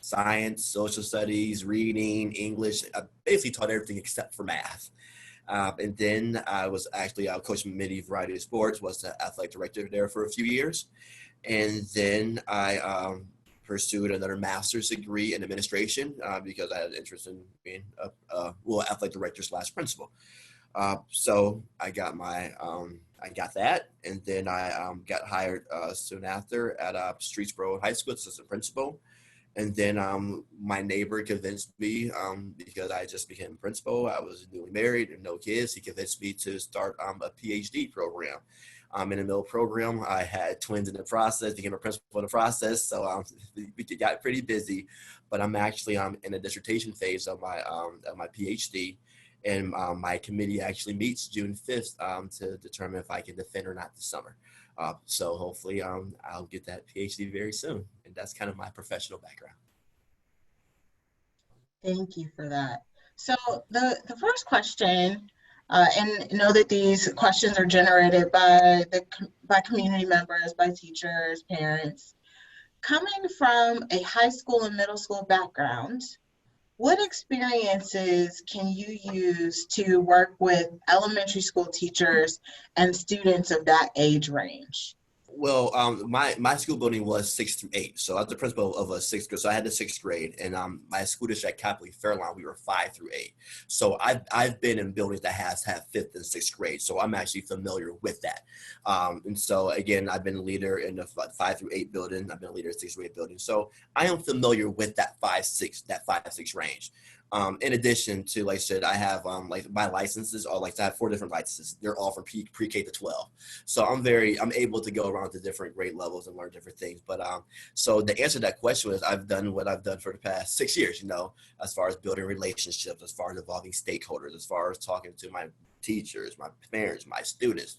[SPEAKER 3] science, social studies, reading, English. I basically taught everything except for math. And then I was actually coaching many variety of sports, was the athletic director there for a few years. And then I pursued another master's degree in administration because I had an interest in being athletic director / principal. So I got I got that, and then I got hired soon after at Streetsboro High School assistant principal. And then my neighbor convinced me, because I just became principal, I was newly married and no kids, he convinced me to start a PhD program. In the middle program, I had twins in the process, became a principal in the process, so we got pretty busy. But I'm actually in a dissertation phase of my PhD. And my committee actually meets June 5th to determine if I can defend or not this summer. So hopefully I'll get that PhD very soon. And that's kind of my professional background.
[SPEAKER 1] Thank you for that. So the first question, and know that these questions are generated by community members, by teachers, parents. Coming from a high school and middle school background, what experiences can you use to work with elementary school teachers and students of that age range?
[SPEAKER 3] Well, my school building was 6 through 8, so I was the principal of a sixth grade. So I had the sixth grade, and my school district at Capley Fairlawn, we were 5 through 8. So I've been in buildings that have fifth and sixth grade, so I'm actually familiar with that. And so again, I've been a leader in the 5 through 8 building. I've been a leader in 6 through 8 building, so I am familiar with that 5-6 range. In addition to, like I said, I have like my licenses are like I have 4 different licenses. They're all from pre-K to 12. So I'm able to go around to different grade levels and learn different things. But so the answer to that question is I've done what I've done for the past 6 years, as far as building relationships, as far as involving stakeholders, as far as talking to my teachers, my parents, my students,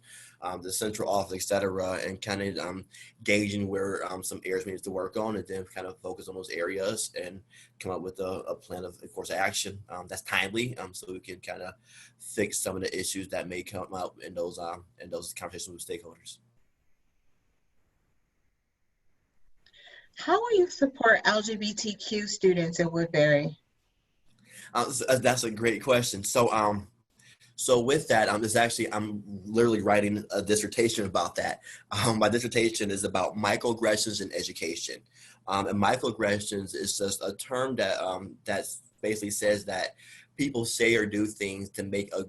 [SPEAKER 3] the central office, et cetera, and kind of gauging where some areas we need to work on, and then kind of focus on those areas and come up with a plan of course, action that's timely, so we can kind of fix some of the issues that may come up in those conversations with stakeholders.
[SPEAKER 1] How will you support LGBTQ students at Woodbury?
[SPEAKER 3] That's a great question. So with that, I'm literally writing a dissertation about that. My dissertation is about microaggressions in education. And microaggressions is just a term that basically says that people say or do things to make a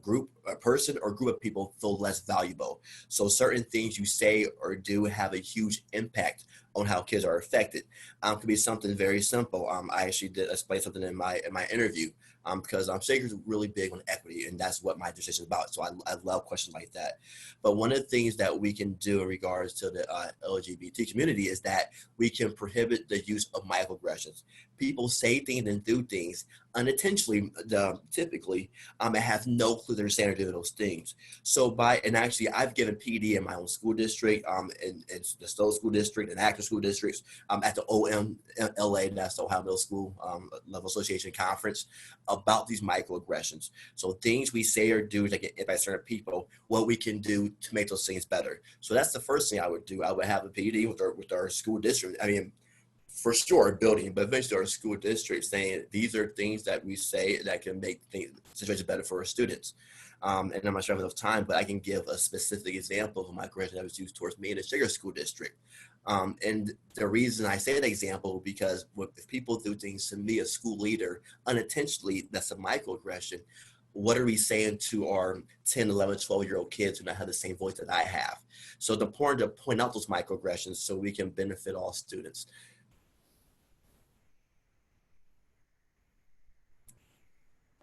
[SPEAKER 3] person or group of people feel less valuable. So certain things you say or do have a huge impact on how kids are affected. It could be something very simple. I actually did explain something in my interview. Because Shaker's really big on equity, and that's what my dissertation is about. So I love questions like that. But one of the things that we can do in regards to the LGBT community is that we can prohibit the use of microaggressions. People say things and do things unintentionally, typically, and have no clue they're saying or doing those things. So actually, I've given PD in my own school district, in the Stowe School District and active school districts, at the OMLA, that's the Ohio Middle School Level Association Conference, about these microaggressions. So things we say or do that get hit by certain people, what we can do to make those things better. So that's the first thing I would do. I would have a PD with our school district. I mean, for sure, building, but eventually our school district saying these are things that we say that can make situations better for our students. And I'm not sure I have enough time, but I can give a specific example of a microaggression that was used towards me in the Sugar School District. And the reason I say that example, because if people do things to me, a school leader, unintentionally, that's a microaggression. What are we saying to our 10, 11, 12-year-old kids who don't have the same voice that I have? So it's important to point out those microaggressions so we can benefit all students.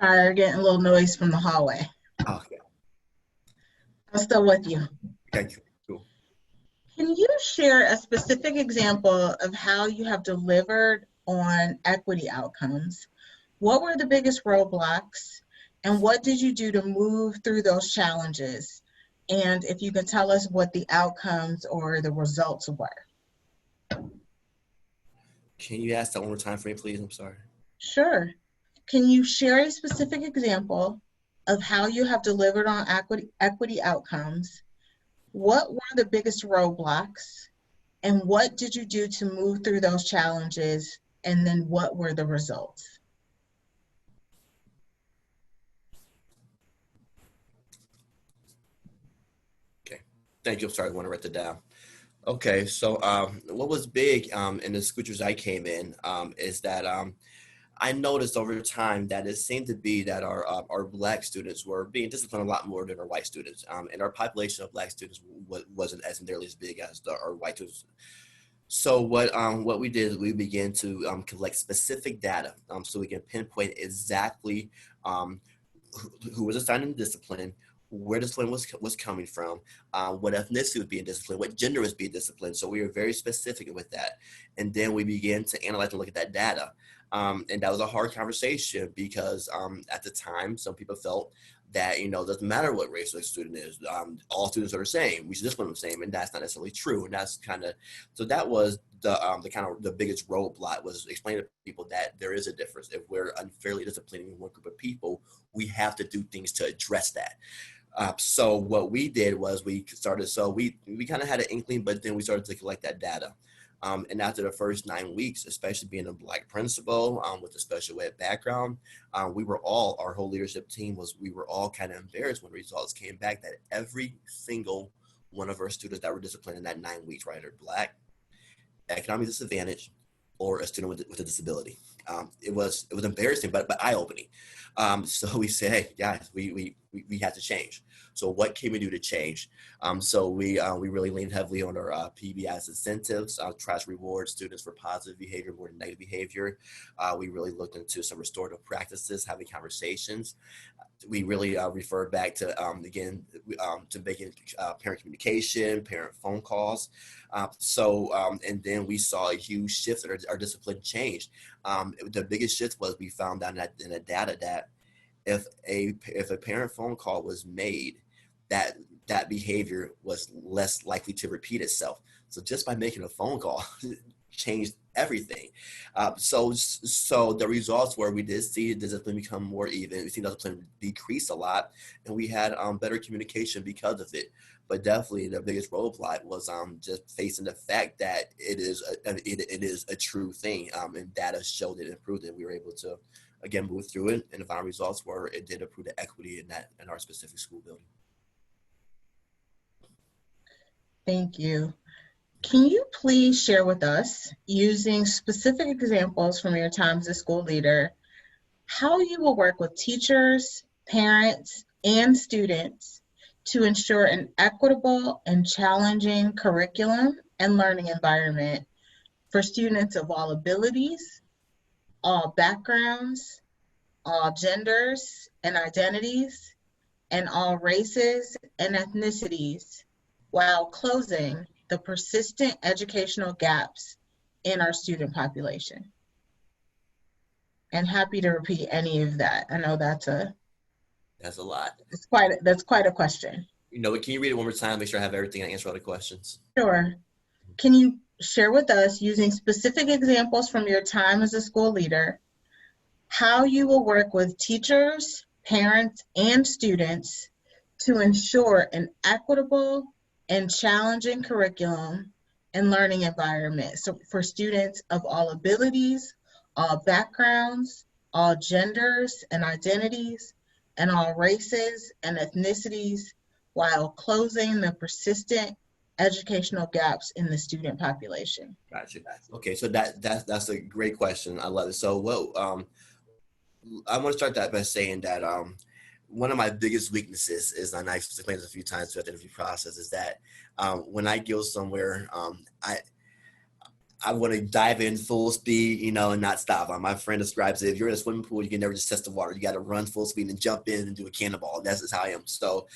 [SPEAKER 1] Sorry, we're getting a little noise from the hallway.
[SPEAKER 3] Okay.
[SPEAKER 1] I'm still with you.
[SPEAKER 3] Thank you. Cool.
[SPEAKER 1] Can you share a specific example of how you have delivered on equity outcomes? What were the biggest roadblocks, and what did you do to move through those challenges? And if you could tell us what the outcomes or the results were.
[SPEAKER 3] Can you ask that one more time for me, please? I'm sorry.
[SPEAKER 1] Sure. Can you share a specific example of how you have delivered on equity outcomes? What were the biggest roadblocks, and what did you do to move through those challenges? And then what were the results?
[SPEAKER 3] Okay, thank you. I'm sorry, I want to write that down. Okay, so what was big in the scooters I came in is that I noticed over time that it seemed to be that our Black students were being disciplined a lot more than our white students, and our population of Black students wasn't as nearly as big as our white students. So what we did is we began to collect specific data, so we can pinpoint exactly who was assigned in discipline, where discipline was coming from, what ethnicity was being disciplined, what gender was being disciplined. So we were very specific with that. And then we began to analyze and look at that data. And that was a hard conversation because at the time, some people felt that, it doesn't matter what race a student is. All students are the same. We should discipline them the same. And that's not necessarily true. And that's so that was the biggest roadblock, was explaining to people that there is a difference. If we're unfairly disciplining one group of people, we have to do things to address that. So what we did was we kind of had an inkling, but then we started to collect that data. And after the first 9 weeks, especially being a Black principal with a special ed background, our whole leadership team we were all kind of embarrassed when results came back that every single one of our students that were disciplined in that 9 weeks, right, are Black, economic disadvantage, or a student with a disability. It was embarrassing, but eye-opening. So we said, hey, guys, we had to change. So what can we do to change? So we really leaned heavily on our PBI's incentives, try to reward students for positive behavior more than negative behavior. We really looked into some restorative practices, having conversations. We really referred back to, to making parent communication, parent phone calls. And then we saw a huge shift in our discipline change. The biggest shift was we found out in the data that if a parent phone call was made, that behavior was less likely to repeat itself. So just by making a phone call changed everything. So the results were we did see discipline become more even. We see discipline decrease a lot, and we had better communication because of it. But definitely the biggest roadblock was just facing the fact that it is a true thing, and data showed it improved, and we were able to again move through it. And the final results were it did improve the equity in our specific school building.
[SPEAKER 1] Thank you. Can you please share with us, using specific examples from your time as a school leader, how you will work with teachers, parents, and students to ensure an equitable and challenging curriculum and learning environment for students of all abilities, all backgrounds, all genders and identities, and all races and ethnicities, while closing the persistent educational gaps in our student population? And happy to repeat any of that. I know that's a
[SPEAKER 3] lot.
[SPEAKER 1] That's quite a question.
[SPEAKER 3] Can you read it one more time, make sure I have everything and answer all the questions?
[SPEAKER 1] Sure. Can you share with us, using specific examples from your time as a school leader, how you will work with teachers, parents, and students to ensure an equitable and challenging curriculum and learning environment for students of all abilities, all backgrounds, all genders and identities, and all races and ethnicities, while closing the persistent educational gaps in the student population?
[SPEAKER 3] Gotcha. Okay, so that's a great question. I love it. So I want to start that by saying that one of my biggest weaknesses is, and I've explained this a few times throughout the interview process, is that when I go somewhere, I want to dive in full speed, and not stop. My friend describes it: if you're in a swimming pool, you can never just test the water. You got to run full speed and jump in and do a cannonball. That's just how I am. So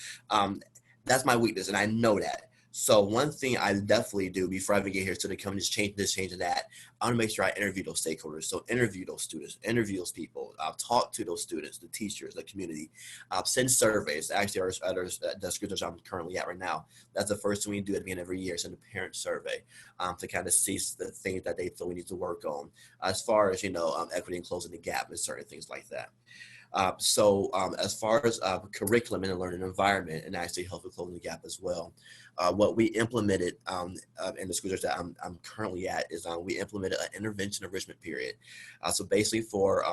[SPEAKER 3] that's my weakness, and I know that. So one thing I definitely do before I even get here, so to come and change this, change that, I want to make sure I interview those stakeholders. So interview those students, interview those people, talk to those students, the teachers, the community, send surveys. Actually, the school that I'm currently at right now, that's the first thing we do at the end of every year, send a parent survey to kind of see the things that they feel we need to work on as far as, equity and closing the gap and certain things like that. As far as curriculum and the learning environment, and actually helping closing the gap as well, what we implemented in the school district that I'm currently at is we implemented an intervention enrichment period. So basically for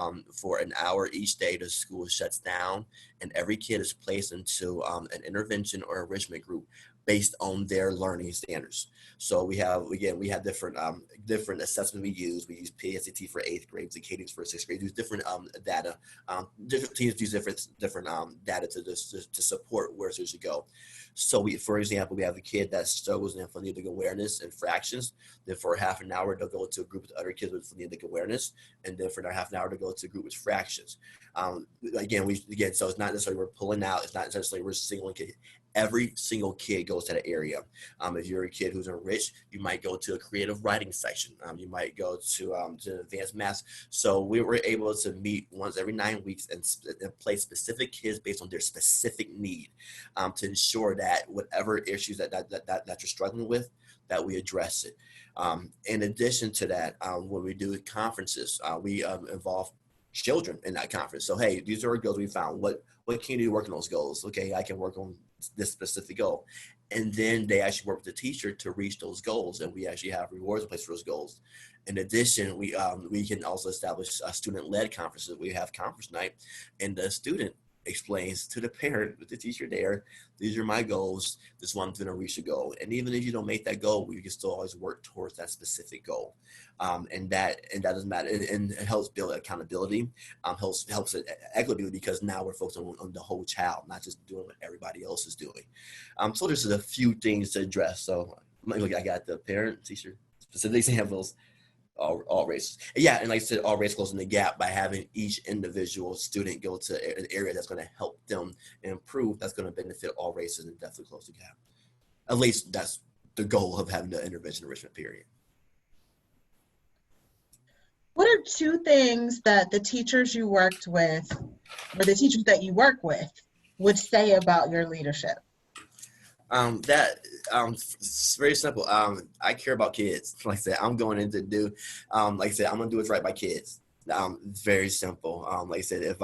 [SPEAKER 3] an hour each day, the school shuts down and every kid is placed into an intervention or enrichment group based on their learning standards. So we have different assessments we use. We use PSAT for 8th grades and cadence for 6th grade. Use different data. Different teams use different data to support where students should go. So for example, we have a kid that struggles in phonemic awareness and fractions. Then for half an hour, they'll go to a group with other kids with phonemic awareness, and then for another half an hour, they'll go to a group with fractions. So it's not necessarily we're pulling out. It's not necessarily we're singling kid. every single kid goes to that area. If you're a kid who's enriched, you might go to a creative writing section. You might go to advanced math. So we were able to meet once every 9 weeks and place specific kids based on their specific need, to ensure that whatever issues that you're struggling with, that we address it. In addition to that, when we do conferences, we involve children in that conference. So, hey, these are our goals we found. What can you do to work on those goals? Okay, I can work on this specific goal. And then they actually work with the teacher to reach those goals, and we actually have rewards in place for those goals. In addition, we can also establish student-led conferences. We have conference night, and the student explains to the parent with the teacher there, these are my goals, this one I'm going to reach a goal. And even if you don't make that goal, you can still always work towards that specific goal. And that doesn't matter. And it helps build accountability, helps equity, because now we're focused on the whole child, not just doing what everybody else is doing. So there's a few things to address. So I got the parent, teacher, specific examples, all races. Yeah, and like I said, all races closing the gap by having each individual student go to an area that's going to help them improve, that's going to benefit all races and definitely close the gap. At least that's the goal of having the intervention enrichment period.
[SPEAKER 1] What are 2 things that the teachers you worked with, or the teachers that you work with, would say about your leadership?
[SPEAKER 3] It's very simple. I care about kids. Like I said, I'm going in to do, like I said, I'm going to do what's right by kids. Very simple. Like I said, if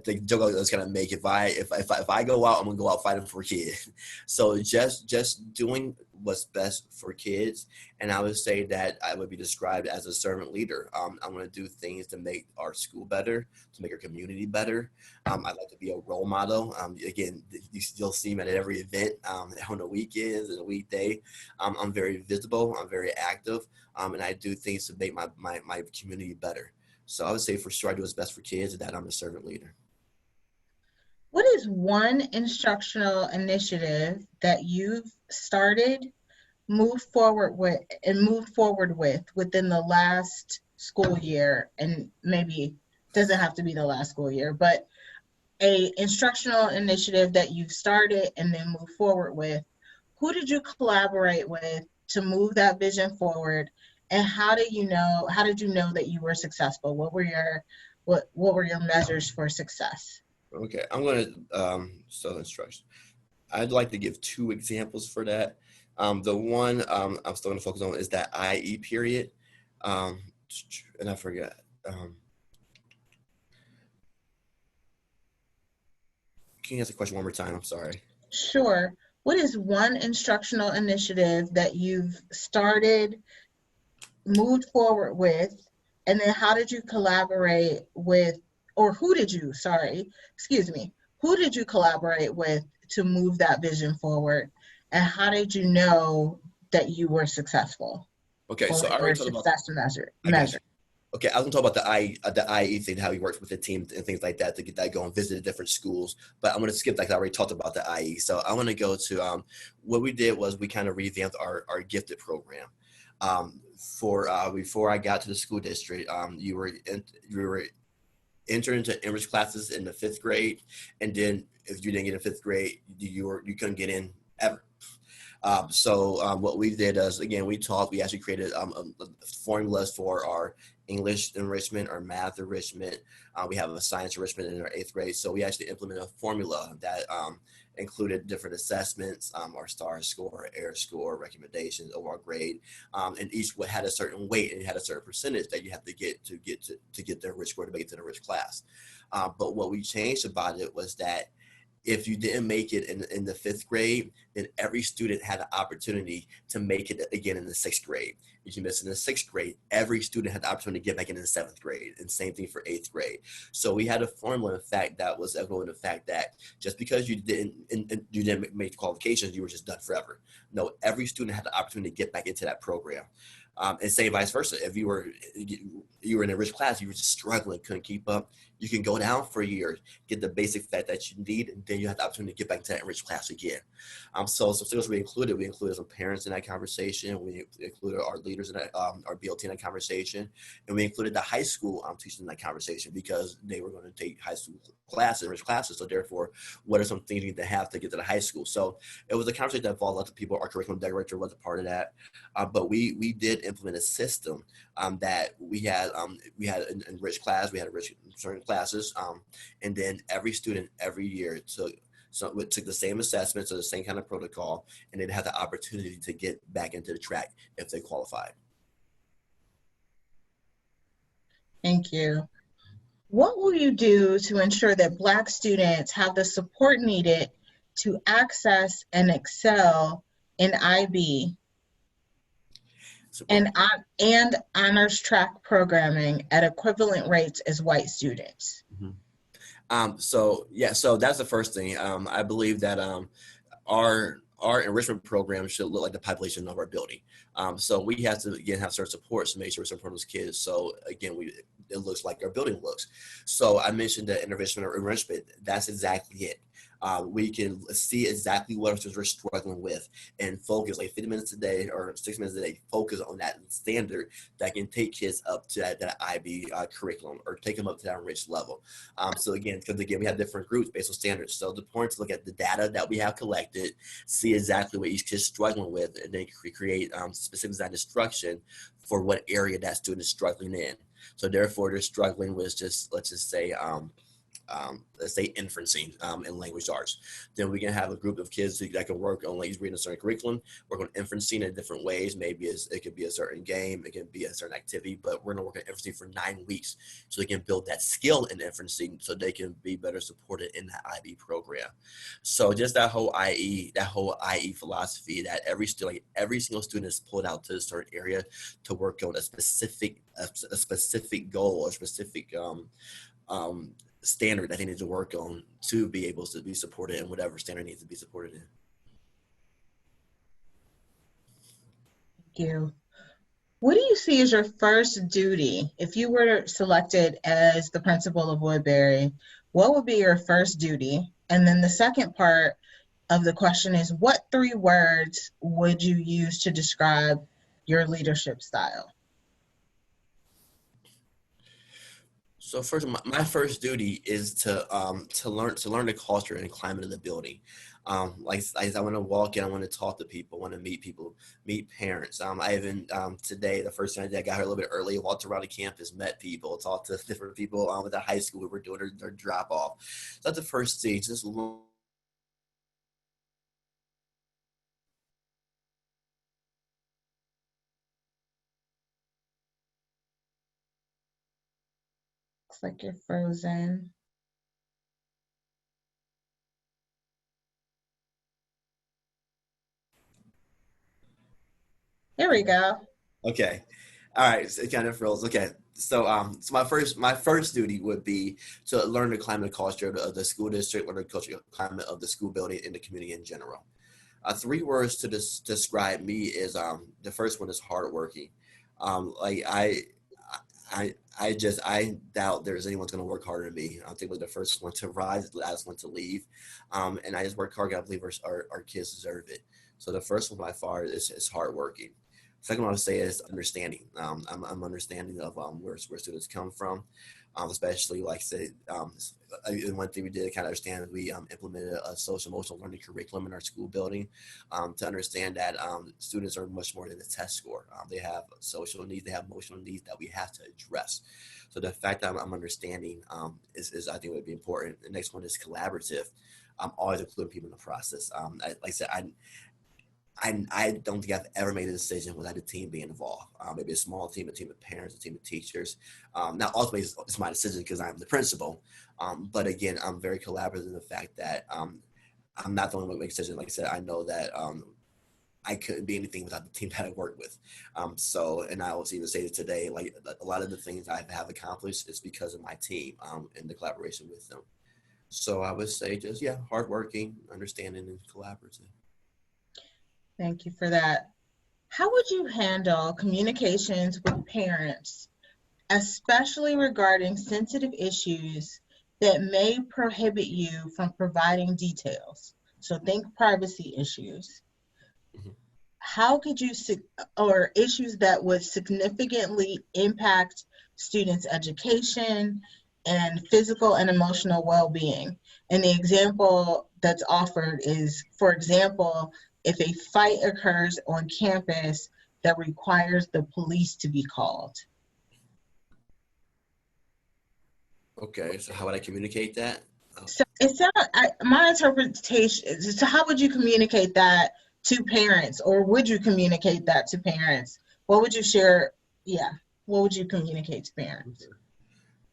[SPEAKER 3] the joke I was gonna make, if I go out, I'm gonna go out fighting for kids. So just doing what's best for kids, and I would say that I would be described as a servant leader. I'm gonna do things to make our school better, to make our community better. I'd like to be a role model. Again, you'll see me at every event, on the weekends and the weekday. I'm very visible. I'm very active, and I do things to make my community better. So I would say for sure I do what's best for kids, and that I'm a servant leader.
[SPEAKER 1] What is one instructional initiative that you've started, moved forward with within the last school year, and maybe doesn't have to be the last school year, but a instructional initiative that you've started and then moved forward with? Who did you collaborate with to move that vision forward? And how did you know that you were successful? What were your measures for success?
[SPEAKER 3] Okay, I'm going to start instruction. I'd like to give 2 examples for that. The one I'm still going to focus on is that IE period. And I forgot. Can you ask the question one more time? I'm sorry.
[SPEAKER 1] Sure. What is one instructional initiative that you've started, moved forward with, and then how did you collaborate with, or who did you collaborate with to move that vision forward, and how did you know that you were successful?
[SPEAKER 3] Okay, so I already talked about
[SPEAKER 1] measure.
[SPEAKER 3] Okay, I was gonna talk about the IE thing, how he works with the team and things like that to get that going, visit different schools. But I'm gonna skip that. I already talked about the IE. So I want to go to what we did was we kind of revamped our gifted program. Before I got to the school district, you were entered into English classes in the 5th grade, and then if you didn't get in 5th grade, you couldn't get in ever. So what we did is, again, we actually created formulas for our English enrichment, our math enrichment. We have a science enrichment in our 8th grade. So we actually implemented a formula that included different assessments, our STAR score, our AIR score, recommendations, overall grade, and each had a certain weight and it had a certain percentage that you have to get the enriched score to make it to the enriched class. But what we changed about it was that if you didn't make it in the 5th grade, then every student had an opportunity to make it again in the 6th grade. If you missed in the 6th grade, every student had the opportunity to get back in the 7th grade, and same thing for 8th grade. So we had a formula, in fact, that was echoing the fact that just because you didn't make the qualifications, you were just done forever. No, every student had the opportunity to get back into that program. And same vice versa. If you were in an enriched class, you were just struggling, couldn't keep up, you can go down for a year, get the basic that you need, and then you have the opportunity to get back to that enriched class again. So some students we included some parents in that conversation. We included our leaders in that, our BLT in that conversation, and we included the high school teachers in that conversation because they were going to take high school classes, enriched classes. So therefore, what are some things you need to have to get to the high school? So it was a conversation that involved lots of people. Our curriculum director was a part of that, but we did implement a system that we had an enriched class, we had enriched certain classes, and then every student every year took the same assessments or the same kind of protocol, and they'd have the opportunity to get back into the track if they qualified.
[SPEAKER 1] Thank you. What will you do to ensure that Black students have the support needed to access and excel in IB and honors track programming at equivalent rates as white students?
[SPEAKER 3] So that's the first thing. I believe that our enrichment program should look like the population of our building. So we have to again have certain supports to make sure we support those kids. So again, it looks like our building looks. So I mentioned the intervention or enrichment. That's exactly it. We can see exactly what our students are struggling with and focus like 50 minutes a day or 6 minutes a day, focus on that standard that can take kids up to that IB curriculum or take them up to that enriched level. So again, because again, we have different groups based on standards. So the point is to look at the data that we have collected, see exactly what each kid's struggling with, and then create specific design instruction for what area that student is struggling in. So therefore, they're struggling with let's just say inferencing in language arts. Then we can have a group of kids that can work on reading a certain curriculum, work on inferencing in different ways. Maybe it could be a certain game, it can be a certain activity, but we're gonna work on inferencing for 9 weeks so they can build that skill in inferencing so they can be better supported in that IB program. So just that whole IE philosophy that every single student is pulled out to a certain area to work on a specific goal or specific standard that they need to work on to be able to be supported in whatever standard needs to be supported in.
[SPEAKER 1] Thank you. What do you see as your first duty? If you were selected as the principal of Woodbury, what would be your first duty? And then the second part of the question is, what 3 words would you use to describe your leadership style?
[SPEAKER 3] So first, my first duty is to learn the culture and climate of the building. Like I want to walk in, I want to talk to people, I want to meet people, meet parents. I even today, the first time I got here a little bit early, walked around the campus, met people, talked to different people at the high school who were doing their drop off. So that's the first thing, just learn.
[SPEAKER 1] Looks like you're frozen. Here we go.
[SPEAKER 3] Okay. All right. So it kind of froze. Okay. So so my first duty would be to learn the climate and culture of the school district, learn the culture climate of the school building and the community in general. 3 words to describe me is the first one is hardworking. Like I doubt there's anyone's going to work harder than me. I think we're the first one to rise, the last one to leave, and I just work hard. I believe our kids deserve it. So the first one by far is hardworking. Second one I would say is understanding. I'm understanding of where students come from, especially like say one thing we did kind of understand we implemented a social emotional learning curriculum in our school building to understand that students are much more than the test score. They have social needs, they have emotional needs that we have to address. So the fact that I'm understanding is I think would be important. The next one is collaborative. I'm always including people in the process. Like I said, I don't think I've ever made a decision without a team being involved. Maybe a small team, a team of parents, a team of teachers. Now, ultimately, it's my decision because I'm the principal. But again, I'm very collaborative in the fact that I'm not the only one who makes decisions. Like I said, I know that I couldn't be anything without the team that I work with. And I will even say that today, like a lot of the things I have accomplished is because of my team and the collaboration with them. So I would say just, hardworking, understanding, and collaborative.
[SPEAKER 1] Thank you for that. How would you handle communications with parents, especially regarding sensitive issues that may prohibit you from providing details? So think privacy issues.
[SPEAKER 3] Mhm.
[SPEAKER 1] How could you, or issues that would significantly impact students' education and physical and emotional well-being? And the example that's offered is, for example, if a fight occurs on campus that requires the police to be called.
[SPEAKER 3] Okay, so how would I communicate that?
[SPEAKER 1] So it sounds, my interpretation, so how would you communicate that to parents, or would you communicate that to parents? What would you share? Yeah, what would you communicate to parents?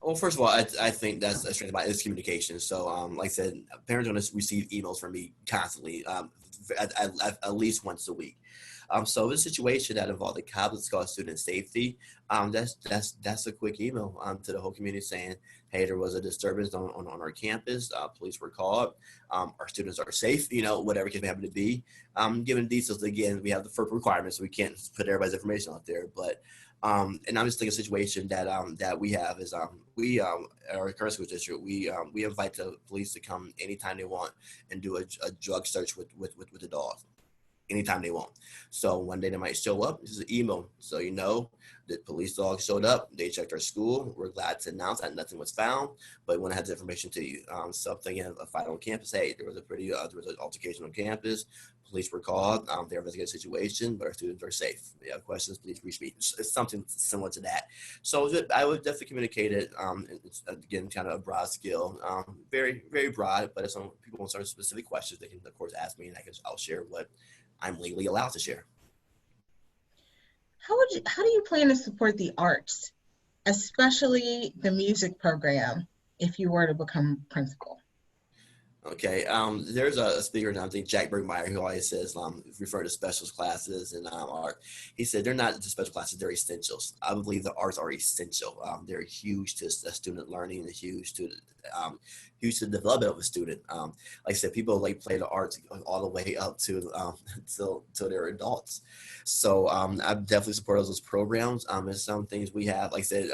[SPEAKER 3] Well, first of all, I think that's a strength about is communication. So, like I said, parents are going to receive emails from me constantly, at least once a week. So, in a situation that involved the Catholic School student safety, that's a quick email to the whole community saying, "Hey, there was a disturbance on our campus. Police were called. Our students are safe. Whatever can happen to be." Given details again, we have the FERPA requirements, so we can't put everybody's information out there, but. And I'm just thinking a situation that we have is we at our current school district we invite the police to come anytime they want and do a drug search with the dogs anytime they want. So one day they might show up. This is an email, so the police dogs showed up. They checked our school. We're glad to announce that nothing was found, but we want to have the information to you. Something a fight on campus. Hey, there was an altercation on campus. Police were called. They're investigating the situation, but our students are safe. If you have questions, please reach me. It's something similar to that. So I would definitely communicate it. It's again kind of a broad skill, very very broad. But if some people want certain specific questions, they can of course ask me, and I'll share what I'm legally allowed to share.
[SPEAKER 1] How do you plan to support the arts, especially the music program, if you were to become principal?
[SPEAKER 3] Okay, there's a speaker now, I think Jack Bergmeyer, who always says, refer to special classes and art. He said they're not just special classes, they're essentials. I believe the arts are essential. They're huge to student learning, huge to the development of a student. Like I said, people play the arts all the way up to till they're adults. So I definitely support those programs. And some things we have, like I said,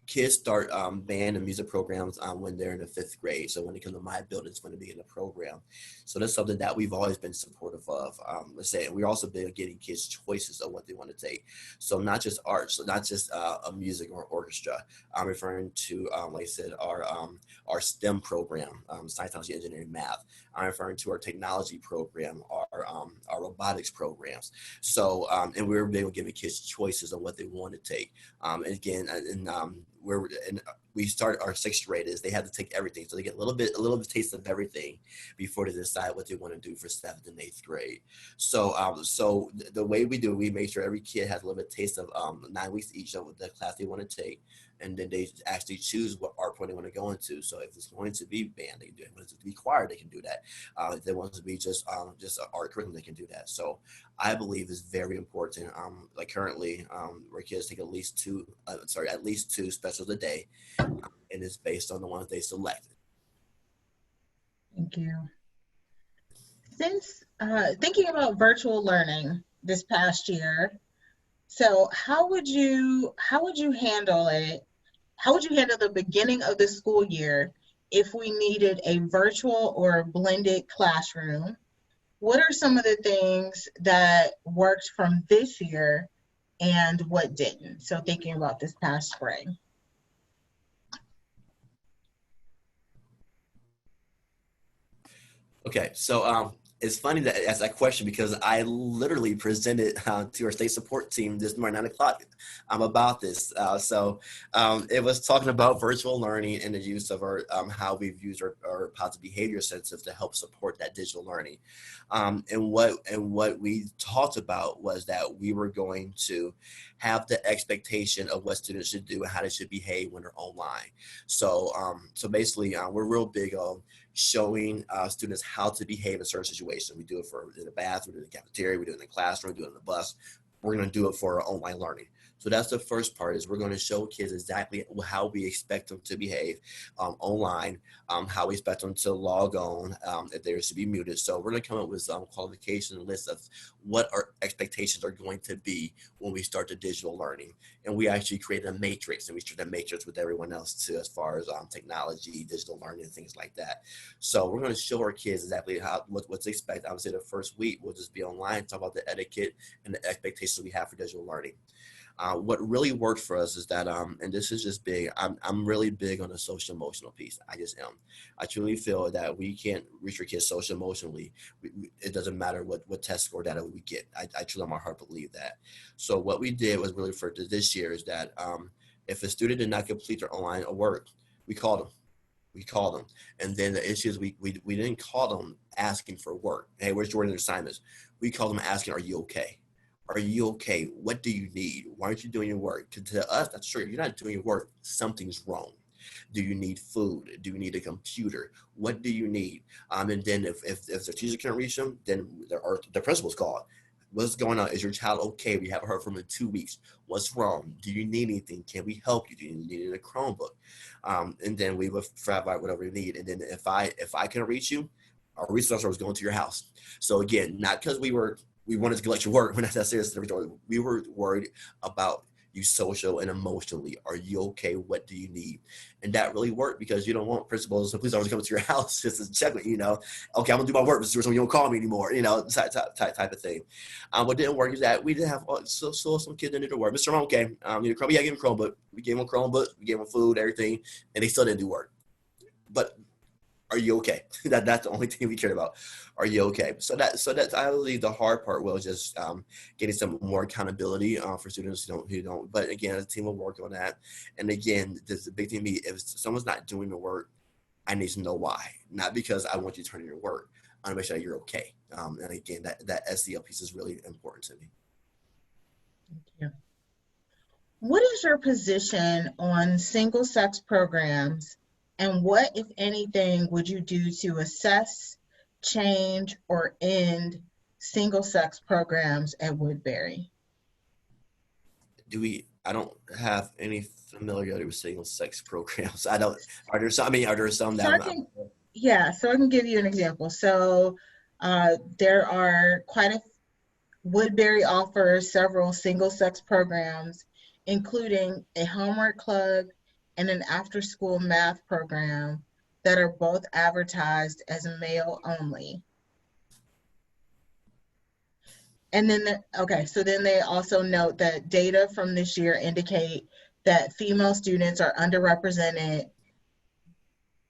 [SPEAKER 3] kids start band and music programs when they're in the 5th grade. So when they come to my building, it's going to be in the program. So that's something that we've always been supportive of. Let's say we're also been getting kids choices of what they want to take. So not just arts, so not just a music or orchestra. I'm referring to, like I said, our STEM program, science, technology, engineering, math. I'm referring to our technology program, our robotics programs. So and we're able to give kids choices of what they want to take. And again, we start our 6th graders, they have to take everything. So they get a little bit taste of everything before they decide what they want to do for 7th and 8th grade. So the way we do, we make sure every kid has a little bit taste of 9 weeks each of the class they want to take. And then they actually choose what art program they want to go into. So if it's going to be band, they can do it. If it's to be choir, they can do that. If they want to be just an art curriculum, they can do that. So I believe is very important. Like currently, where kids take at least two specials a day, and it's based on the ones they selected.
[SPEAKER 1] Thank you. Since thinking about virtual learning this past year, so how would you handle it? How would you handle the beginning of the school year if we needed a virtual or a blended classroom? What are some of the things that worked from this year and what didn't? So thinking about this past spring.
[SPEAKER 3] Okay, so it's funny that ask that question because I literally presented to our state support team this morning, 9 o'clock, about this. It was talking about virtual learning and the use of our how we've used our positive behavior sensors to help support that digital learning. And what we talked about was that we were going to have the expectation of what students should do and how they should behave when they're online. So basically, we're real big on showing students how to behave in certain situations. We do it in the bathroom, we do it in the cafeteria, we do it in the classroom, we do it in the bus, we're going to do it for our online learning. So that's the first part, is we're going to show kids exactly how we expect them to behave online, how we expect them to log on, if they're to be muted. So we're going to come up with some qualification lists of what our expectations are going to be when we start the digital learning. And we actually created a matrix, and we share that matrix with everyone else too, as far as technology, digital learning, and things like that. So we're going to show our kids exactly what to expect. I would say the first week we'll just be online, talk about the etiquette and the expectations we have for digital learning. What really worked for us is that, and this is just big, I'm really big on the social emotional piece. I just am. I truly feel that we can't reach our kids social emotionally. It doesn't matter what test score data we get. I truly on my heart believe that. So what we did was really for this year is that if a student did not complete their online work, we called them. And then the issue is we didn't call them asking for work. Hey, where's Jordan's assignments? We called them asking, are you okay? Are you okay? What do you need? Why aren't you doing your work? Because to us, that's true. If you're not doing your work, something's wrong. Do you need food? Do you need a computer? What do you need? And then if the teacher can't reach them, then the principal's called. What's going on? Is your child okay? We haven't heard from him in 2 weeks. What's wrong? Do you need anything? Can we help you? Do you need a Chromebook? And then we would provide whatever you need. And then if I can reach you, our resource was going to your house. So again, not because we wanted to collect your work. We're not that serious. We were worried about you social and emotionally. Are you okay? What do you need? And that really worked, because you don't want principals and police officers coming to your house just to check with you, okay, I'm gonna do my work, but so you don't call me anymore, type of thing. What didn't work is that we did have some kids didn't do work. Mr. Ron, okay, you know, gave him a Chromebook. We gave him a Chromebook, we gave him food, everything, and they still didn't do work. But are you okay? That's the only thing we cared about. Are you okay? So that's I believe the hard part was just getting some more accountability for students who don't. But again, the team will work on that. And again, the big thing to me, if someone's not doing the work, I need to know why. Not because I want you to turn in your work. I want to make sure that you're okay. And again, that SEL piece is really important to me.
[SPEAKER 1] Thank you. What is your position on single-sex programs? And what, if anything, would you do to assess, change, or end single-sex programs at Woodbury?
[SPEAKER 3] I don't have any familiarity with single-sex programs. Are there some that?
[SPEAKER 1] So I can give you an example. So there are Woodbury offers several single-sex programs, including a homework club and an after-school math program that are both advertised as male only. And then, then they also note that data from this year indicate that female students are underrepresented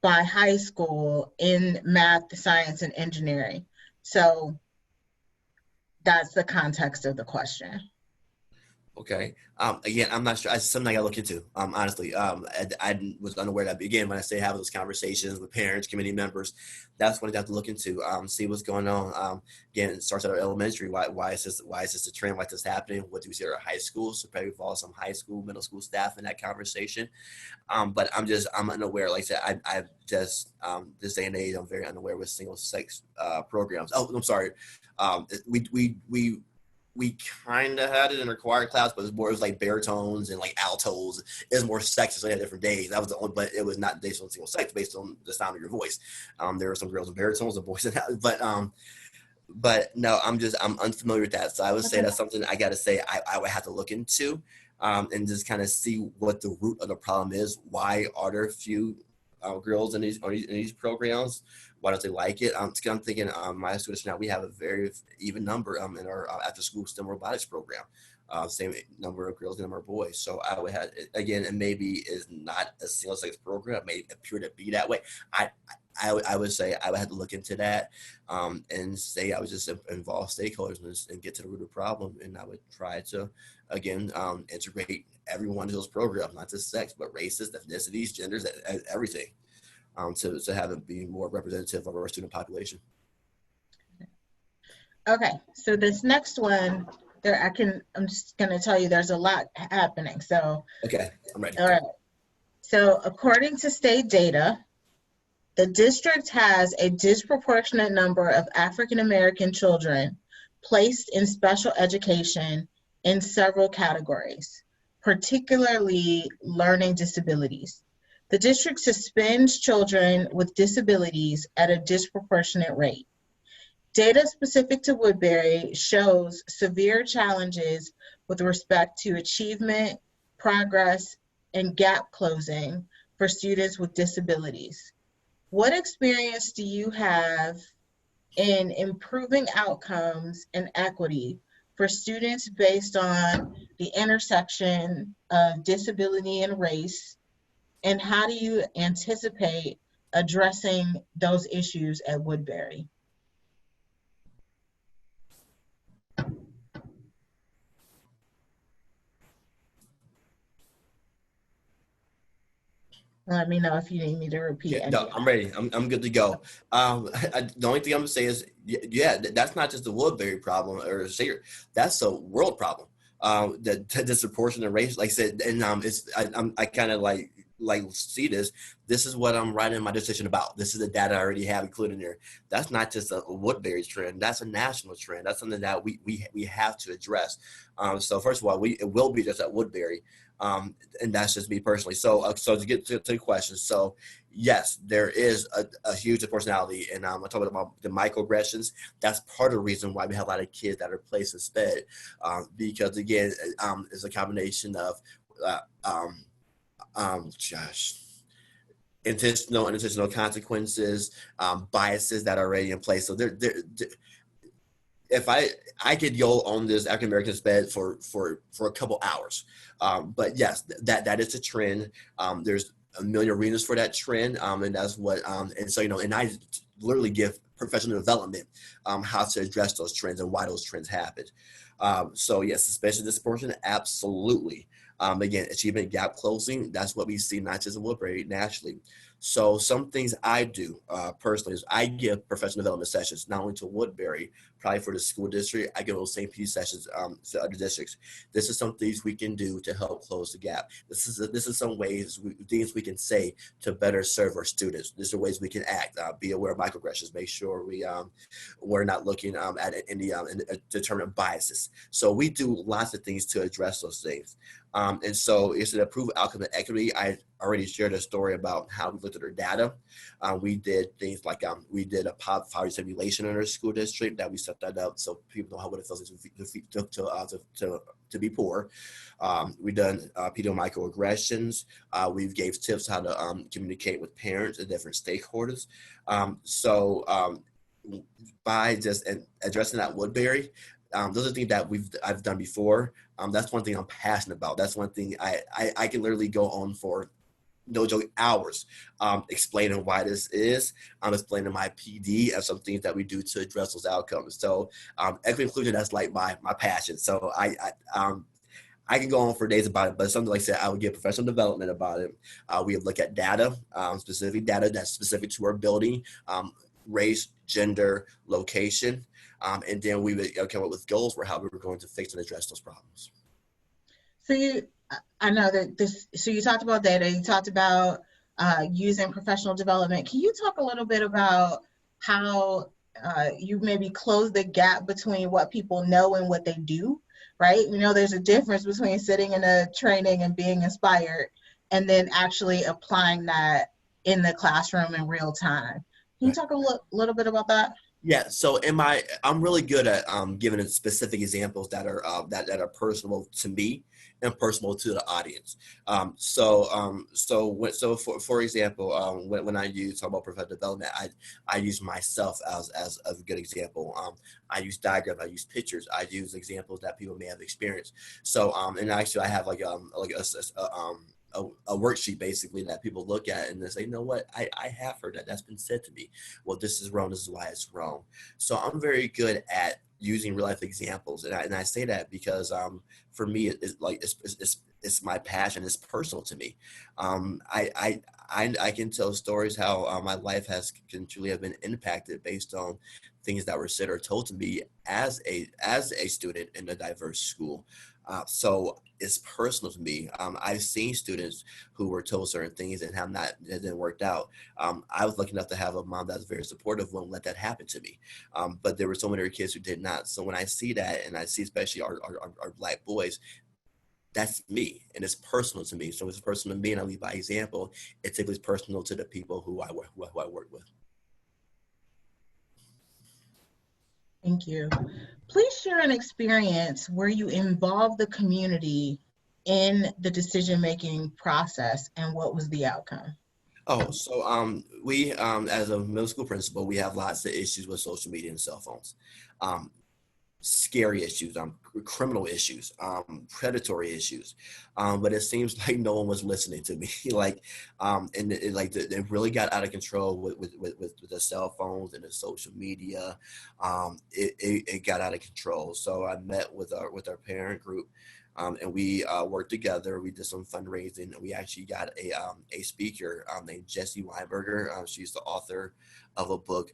[SPEAKER 1] by high school in math, science, and engineering. So that's the context of the question.
[SPEAKER 3] Okay. Again, I'm not sure. It's something I gotta look into. Honestly, I was unaware that. Again, when I say having those conversations with parents, committee members, that's what I have to look into. See what's going on. Again, it starts at our elementary. Why is this a trend like this happening? What do we see at our high school? So probably involve some high school, middle school staff in that conversation. But I'm unaware. Like I said, I just this day and age, I'm very unaware with single sex programs. Oh, I'm sorry. We kind of had it in required class, but it was like baritones and like altos. It was more sexy, so they had different days. That was the only, but it was not based on single sex, based on the sound of your voice. There were some girls with baritones and boys, but no, I'm unfamiliar with that. So I would say that's something I got to say I would have to look into, and just kind of see what the root of the problem is. Why are there few girls in these programs? Why don't they like it? I'm thinking my students now, we have a very even number in our after school STEM robotics program. Same number of girls and number of boys. So I would have, again, and maybe is not a single sex program, it may appear to be that way. I would say I would have to look into that and say I would just involve stakeholders and get to the root of the problem. And I would try to, again, integrate everyone to those programs, not just sex, but races, ethnicities, genders, everything, to have it be more representative of our student population.
[SPEAKER 1] Okay, so this next one, I'm just going to tell you there's a lot happening. So
[SPEAKER 3] okay, I'm ready.
[SPEAKER 1] All right. So according to state data, the district has a disproportionate number of African American children placed in special education in several categories, particularly learning disabilities. The district suspends children with disabilities at a disproportionate rate. Data specific to Woodbury shows severe challenges with respect to achievement, progress, and gap closing for students with disabilities. What experience do you have in improving outcomes and equity for students based on the intersection of disability and race? And how do you anticipate addressing those issues at Woodbury? Let me know if you need me to repeat.
[SPEAKER 3] Yeah, no, I'm ready. I'm good to go. The only thing I'm gonna say is, yeah, that's not just a Woodbury problem or a state, that's a world problem. The disproportionate race, like I said, and I kind of like see this. This is what I'm writing my decision about. This is the data I already have included in there. That's not just a Woodbury trend. That's a national trend. That's something that we have to address. So first of all, it will be just at Woodbury. And that's just me personally. So to get to the question, so yes, there is a huge proportionality, and I'm talking about the microaggressions. That's part of the reason why we have a lot of kids that are placed instead, because again, it's a combination of gosh, intentional consequences, biases that are already in place. So if I could go on this African American sped for a couple hours, but yes, that is a trend. There's a million reasons for that trend, and that's what and so and I literally give professional development how to address those trends and why those trends happen. So yes, especially this portion, absolutely. Again, achievement gap closing, that's what we see not just in Woodbury, nationally. So some things I do personally is I give professional development sessions, not only to Woodbury, probably for the school district, I give those same few sessions to other districts. This is some things we can do to help close the gap. This is some things we can say to better serve our students. These are ways we can act, be aware of microaggressions, make sure we're not looking at any determined biases. So we do lots of things to address those things. And so it's an approved outcome of equity. I already shared a story about how we looked at our data. We did things like we did a poverty simulation in our school district that we set that up so people know what it feels to be poor. We've done pedo microaggressions. We've gave tips how to communicate with parents and different stakeholders. By just addressing that Woodbury, those are things that I've done before. That's one thing I'm passionate about. That's one thing I can literally go on for no joke hours explaining why this is. I'm explaining my PD and some things that we do to address those outcomes. So equity inclusion, that's like my passion. So I can go on for days about it, but something like I said, I would give professional development about it. We would look at data, specific data that's specific to our building, race, gender, location. And then we would come up with goals for how we were going to fix and address those problems.
[SPEAKER 1] So I know that so you talked about data, you talked about using professional development. Can you talk a little bit about how you maybe close the gap between what people know and what they do, right? There's a difference between sitting in a training and being inspired and then actually applying that in the classroom in real time. Can you talk a little bit about that?
[SPEAKER 3] Yeah, so I'm really good at giving specific examples that are personal to me and personal to the audience. For example, when I talk about professional development, I use myself as a good example. I use diagrams, I use pictures, I use examples that people may have experienced. So and actually I have a worksheet basically that people look at and they say, you know what, I have heard that's been said to me. Well, this is wrong, this is why it's wrong. So I'm very good at using real life examples. And I say that because for me, it's my passion, it's personal to me. I can tell stories how my life can truly have been impacted based on things that were said or told to me as a student in a diverse school. So it's personal to me. I've seen students who were told certain things and it didn't work out. I was lucky enough to have a mom that was very supportive, won't let that happen to me. But there were so many kids who did not. So when I see that, and I see especially our Black boys, that's me, and it's personal to me. So it's personal to me, and I lead by example. It's typically personal to the people who I work with.
[SPEAKER 1] Thank you. Please share an experience where you involved the community in the decision-making process and what was the outcome?
[SPEAKER 3] Oh, so we as a middle school principal, we have lots of issues with social media and cell phones. Um, Scary issues, criminal issues, predatory issues. But it seems like no one was listening to me. And it really got out of control with the cell phones and the social media. It got out of control. So I met with our parent group. And we worked together. We did some fundraising. We actually got a speaker named Jessie Weinberger. She's the author of a book,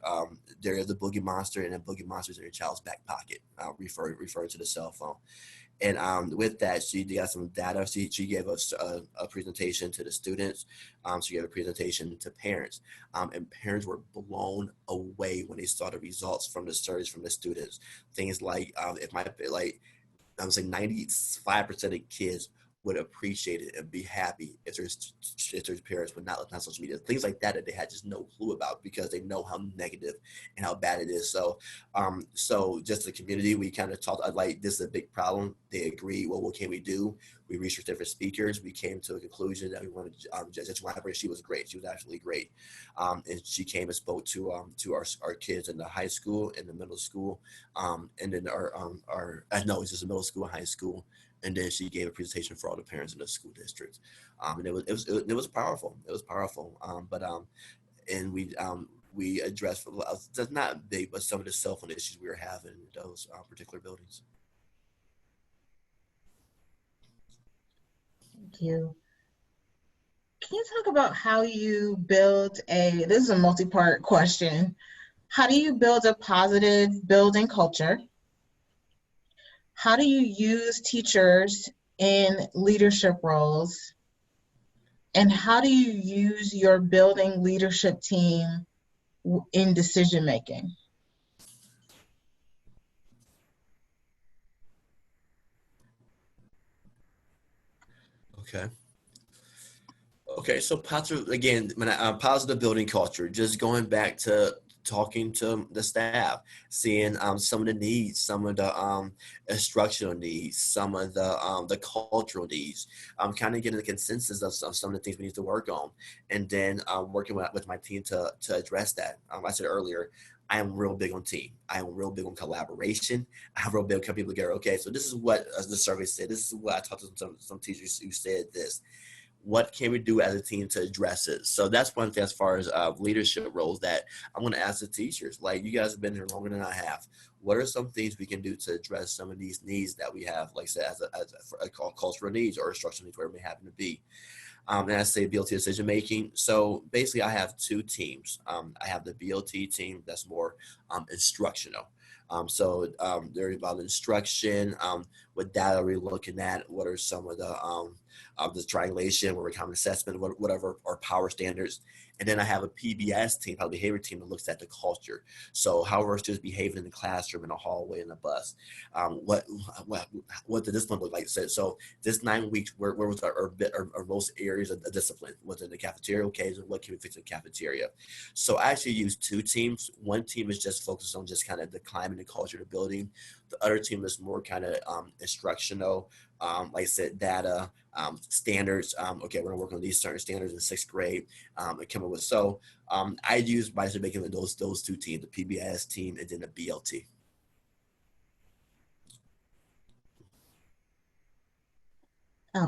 [SPEAKER 3] There is a Boogie Monster, and a Boogie Monster's in your child's back pocket, referring to the cell phone. And with that, she got some data. She gave us a presentation to the students. She gave a presentation to parents. And parents were blown away when they saw the results from the surveys from the students. Things like, I would say 95% of kids would appreciate it and be happy if their parents would not look on social media. Things like that they had just no clue about because they know how negative and how bad it is. So just the community, we kind of talked like this is a big problem. They agreed, well, what can we do? We researched different speakers. We came to a conclusion that we wanted Judge Weinberg. She was great. She was absolutely great. And she came and spoke to our kids in the high school, in the middle school, and then it's just a middle school and high school. And then she gave a presentation for all the parents in the school districts. And it was powerful. It was powerful. And we addressed that's not big, but some of the cell phone issues we were having in those particular buildings.
[SPEAKER 1] Thank you. Can you talk about how you build this is a multi-part question. How do you build a positive building culture? How do you use teachers in leadership roles? And how do you use your building leadership team in decision making?
[SPEAKER 3] Okay, so positive building culture, just going back to talking to the staff, seeing some of the needs, some of the instructional needs, some of the cultural needs, kind of getting the consensus of some of the things we need to work on, and then working with my team to address that. I said earlier, I am real big on team. I am real big on collaboration. I'm real big on coming people together. Okay, so this is what the survey said. This is what I talked to some teachers who said this. What can we do as a team to address it? So that's one thing as far as leadership roles that I'm going to ask the teachers. Like, you guys have been here longer than I have. What are some things we can do to address some of these needs that we have, like I said, as cultural needs or instructional needs, where it may happen to be? And I say BLT decision making. So basically, I have two teams. I have the BLT team that's more instructional. They're about instruction. What data are we looking at? What are some of the triangulation, what common assessment, whatever our power standards. And then I have a PBS team, public behavior team, that looks at the culture. So how are students behaving in the classroom, in the hallway, in the bus? What did this one look like? So this 9 weeks, where was our most areas of discipline? Was it in the cafeteria? Okay, so what can we fix in the cafeteria? So I actually use two teams. One team is just focused on just kind of the climate and culture of the building. The other team is more kind of instructional, like I said, data, standards. Okay, we're gonna work on these certain standards in sixth grade. And come up with I use by making those two teams, the PBS team and then the BLT.
[SPEAKER 1] Oh,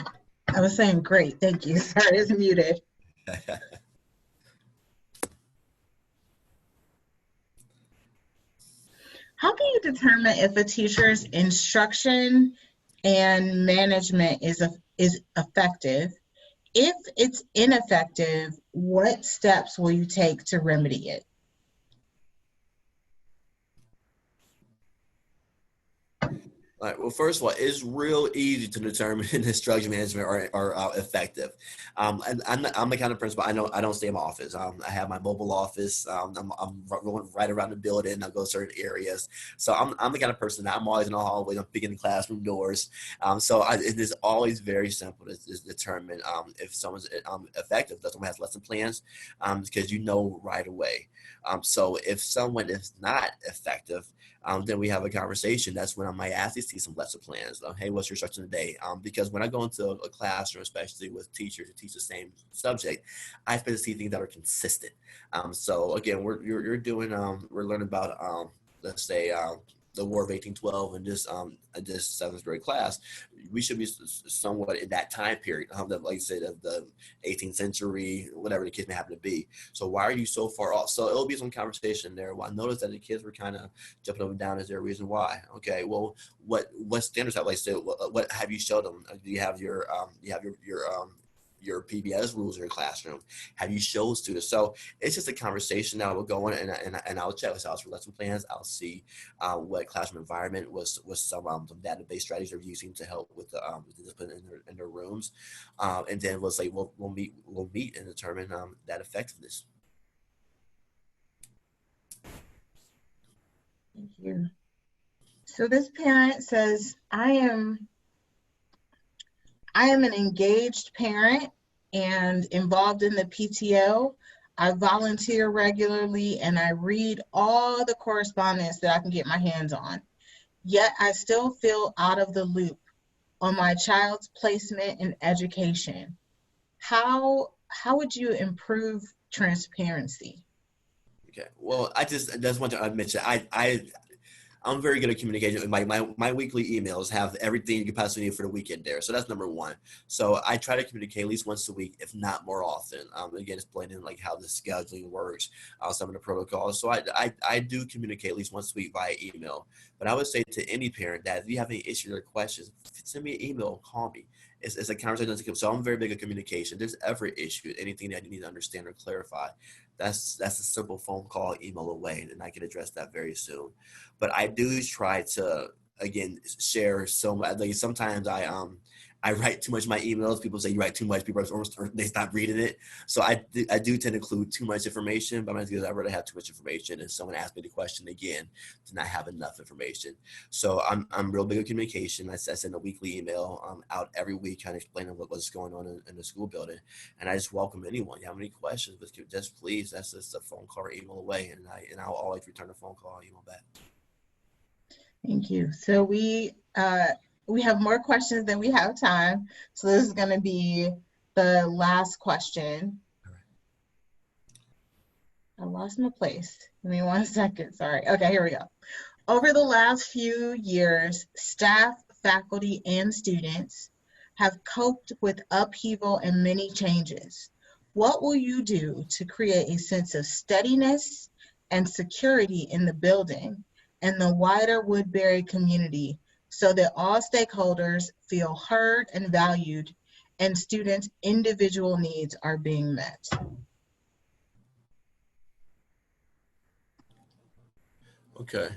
[SPEAKER 1] I was saying great, thank you. Sorry, it's muted. How can you determine if a teacher's instruction and management is effective? If it's ineffective, what steps will you take to remedy it?
[SPEAKER 3] All right. Well, first of all, it's real easy to determine if instruction management are effective. And I'm the kind of principal. I don't stay in my office. I have my mobile office. I'm going right around the building. I go to certain areas. So I'm the kind of person that I'm always in the hallway. I'm picking the classroom doors. It is always very simple to determine if someone's effective. If someone has lesson plans, because you know right away. So if someone is not effective, then we have a conversation. That's when I might ask to see some lesson plans. Hey, what's your instruction today? Because when I go into a classroom, especially with teachers who teach the same subject, I expect to see things that are consistent. So again, we're learning about let's say the War of 1812 in this seventh grade class. We should be somewhat in that time period, like I said, of the 18th century, whatever the kids may happen to be. So why are you so far off? So it'll be some conversation there. Well, I noticed that the kids were kind of jumping up and down. Is there a reason why? Okay, well, what standards have, like I said, what have you showed them? Do you have your PBS rules in your classroom? Have you showed students? So it's just a conversation that will go on, and I'll check with for lesson plans. I'll see what classroom environment was some database strategies they're using to help with the discipline in their rooms, and then we'll say we'll meet and determine that effectiveness.
[SPEAKER 1] Thank you. So this parent says, I am an engaged parent and involved in the PTO. I volunteer regularly and I read all the correspondence that I can get my hands on. Yet I still feel out of the loop on my child's placement and education. How would you improve transparency?
[SPEAKER 3] Okay. Well, that's one thing I mentioned. I'm very good at communication. My weekly emails have everything you could possibly need for the weekend there. So that's number one. So I try to communicate at least once a week, if not more often. Again, explaining like how the scheduling works, some of the protocols. So I do communicate at least once a week via email. But I would say to any parent that if you have any issues or questions, send me an email, call me. It's a conversation. So I'm very big at communication. If there's ever an issue, anything that you need to understand or clarify, that's a simple phone call, email away, and I can address that very soon. But I do try to, again, share so much. Like sometimes I write too much in my emails. People say you write too much. People they stop reading it. So I do tend to include too much information. But I'd rather have too much information and someone asks me the question again to not have enough information. So I'm real big on communication. I send a weekly email out every week, kind of explaining what's going on in the school building. And I just welcome anyone. You have any questions? Just please. That's just a phone call or email away, and I'll always return a phone call or email back.
[SPEAKER 1] Thank you. So we have more questions than we have time. So this is going to be the last question. I lost my place. Give me 1 second. Sorry. Okay, here we go. Over the last few years, staff, faculty, and students have coped with upheaval and many changes. What will you do to create a sense of steadiness and security in the building and the wider Woodbury community so that all stakeholders feel heard and valued and students' individual needs are being met?
[SPEAKER 3] Okay.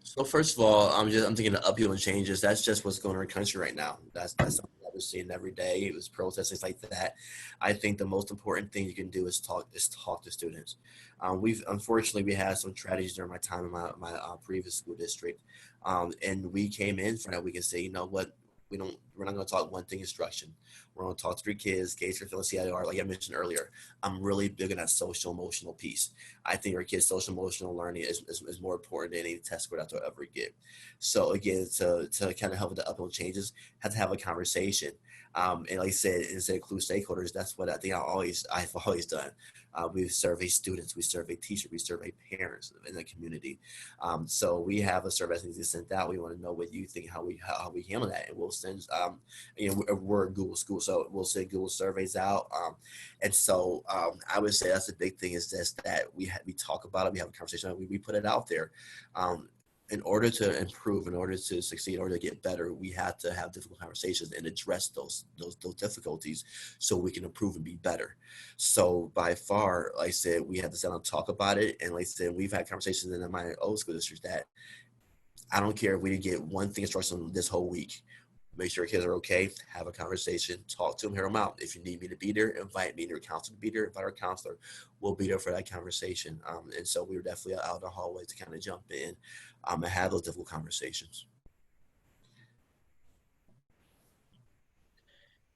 [SPEAKER 3] So first of all, I'm thinking of upheaval and changes. That's just what's going on in our country right now. That's something that we're seeing every day. It was protests, things like that. I think the most important thing you can do is talk to students. Unfortunately we had some tragedies during my time in my previous school district, and we came in for that. We can say, you know what, we're not going to talk one thing instruction. We're going to talk to your kids, gauge their feelings, see how they are. Like I mentioned earlier, I'm really big on that social emotional piece. I think our kids' social emotional learning is more important than any test score that they'll ever get. So again, to kind of help with the uphill changes, have to have a conversation. And like I said, instead of include stakeholders, that's what I think I've always done. We survey students, we survey teachers, we survey parents in the community. So we have a survey that needs to be sent out. We want to know what you think, how we handle that, and we'll send we're a Google school, so we'll send Google surveys out. And so I would say that's the big thing, is just that we talk about it, we have a conversation, we put it out there. In order to improve, in order to succeed, in order to get better, we have to have difficult conversations and address those difficulties so we can improve and be better. So by far, like I said, we have to sit down and talk about it. And like I said, we've had conversations in my old school district that I don't care if we didn't get one thing instructional this whole week. Make sure kids are okay, have a conversation, talk to them, hear them out. If you need me to be there, invite me, your counselor to be there, invite our counselor. We'll be there for that conversation. And so we were definitely out in the hallway to kind of jump in and have those difficult conversations.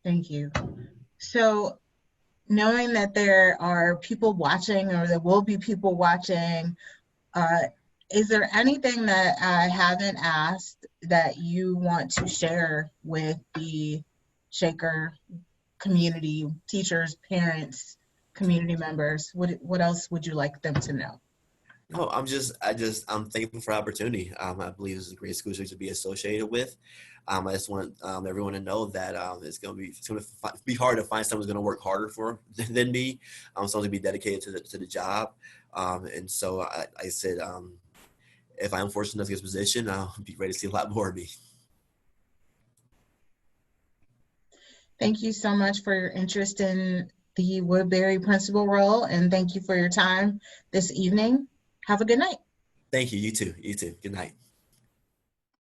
[SPEAKER 1] Thank you. So knowing that there are people watching, or there will be people watching, is there anything that I haven't asked that you want to share with the Shaker community, teachers, parents, community members? What else would you like them to know?
[SPEAKER 3] No, I'm thankful for the opportunity. I believe this is a great school to be associated with. I just want everyone to know that it's going to be hard to find someone who's going to work harder than me. Someone to be dedicated to the job. And so I said, if I'm fortunate enough to get this position, I'll be ready to see a lot more of me.
[SPEAKER 1] Thank you so much for your interest in the Woodbury principal role, and thank you for your time this evening. Have a good night.
[SPEAKER 3] Thank you. You too. You too. Good night.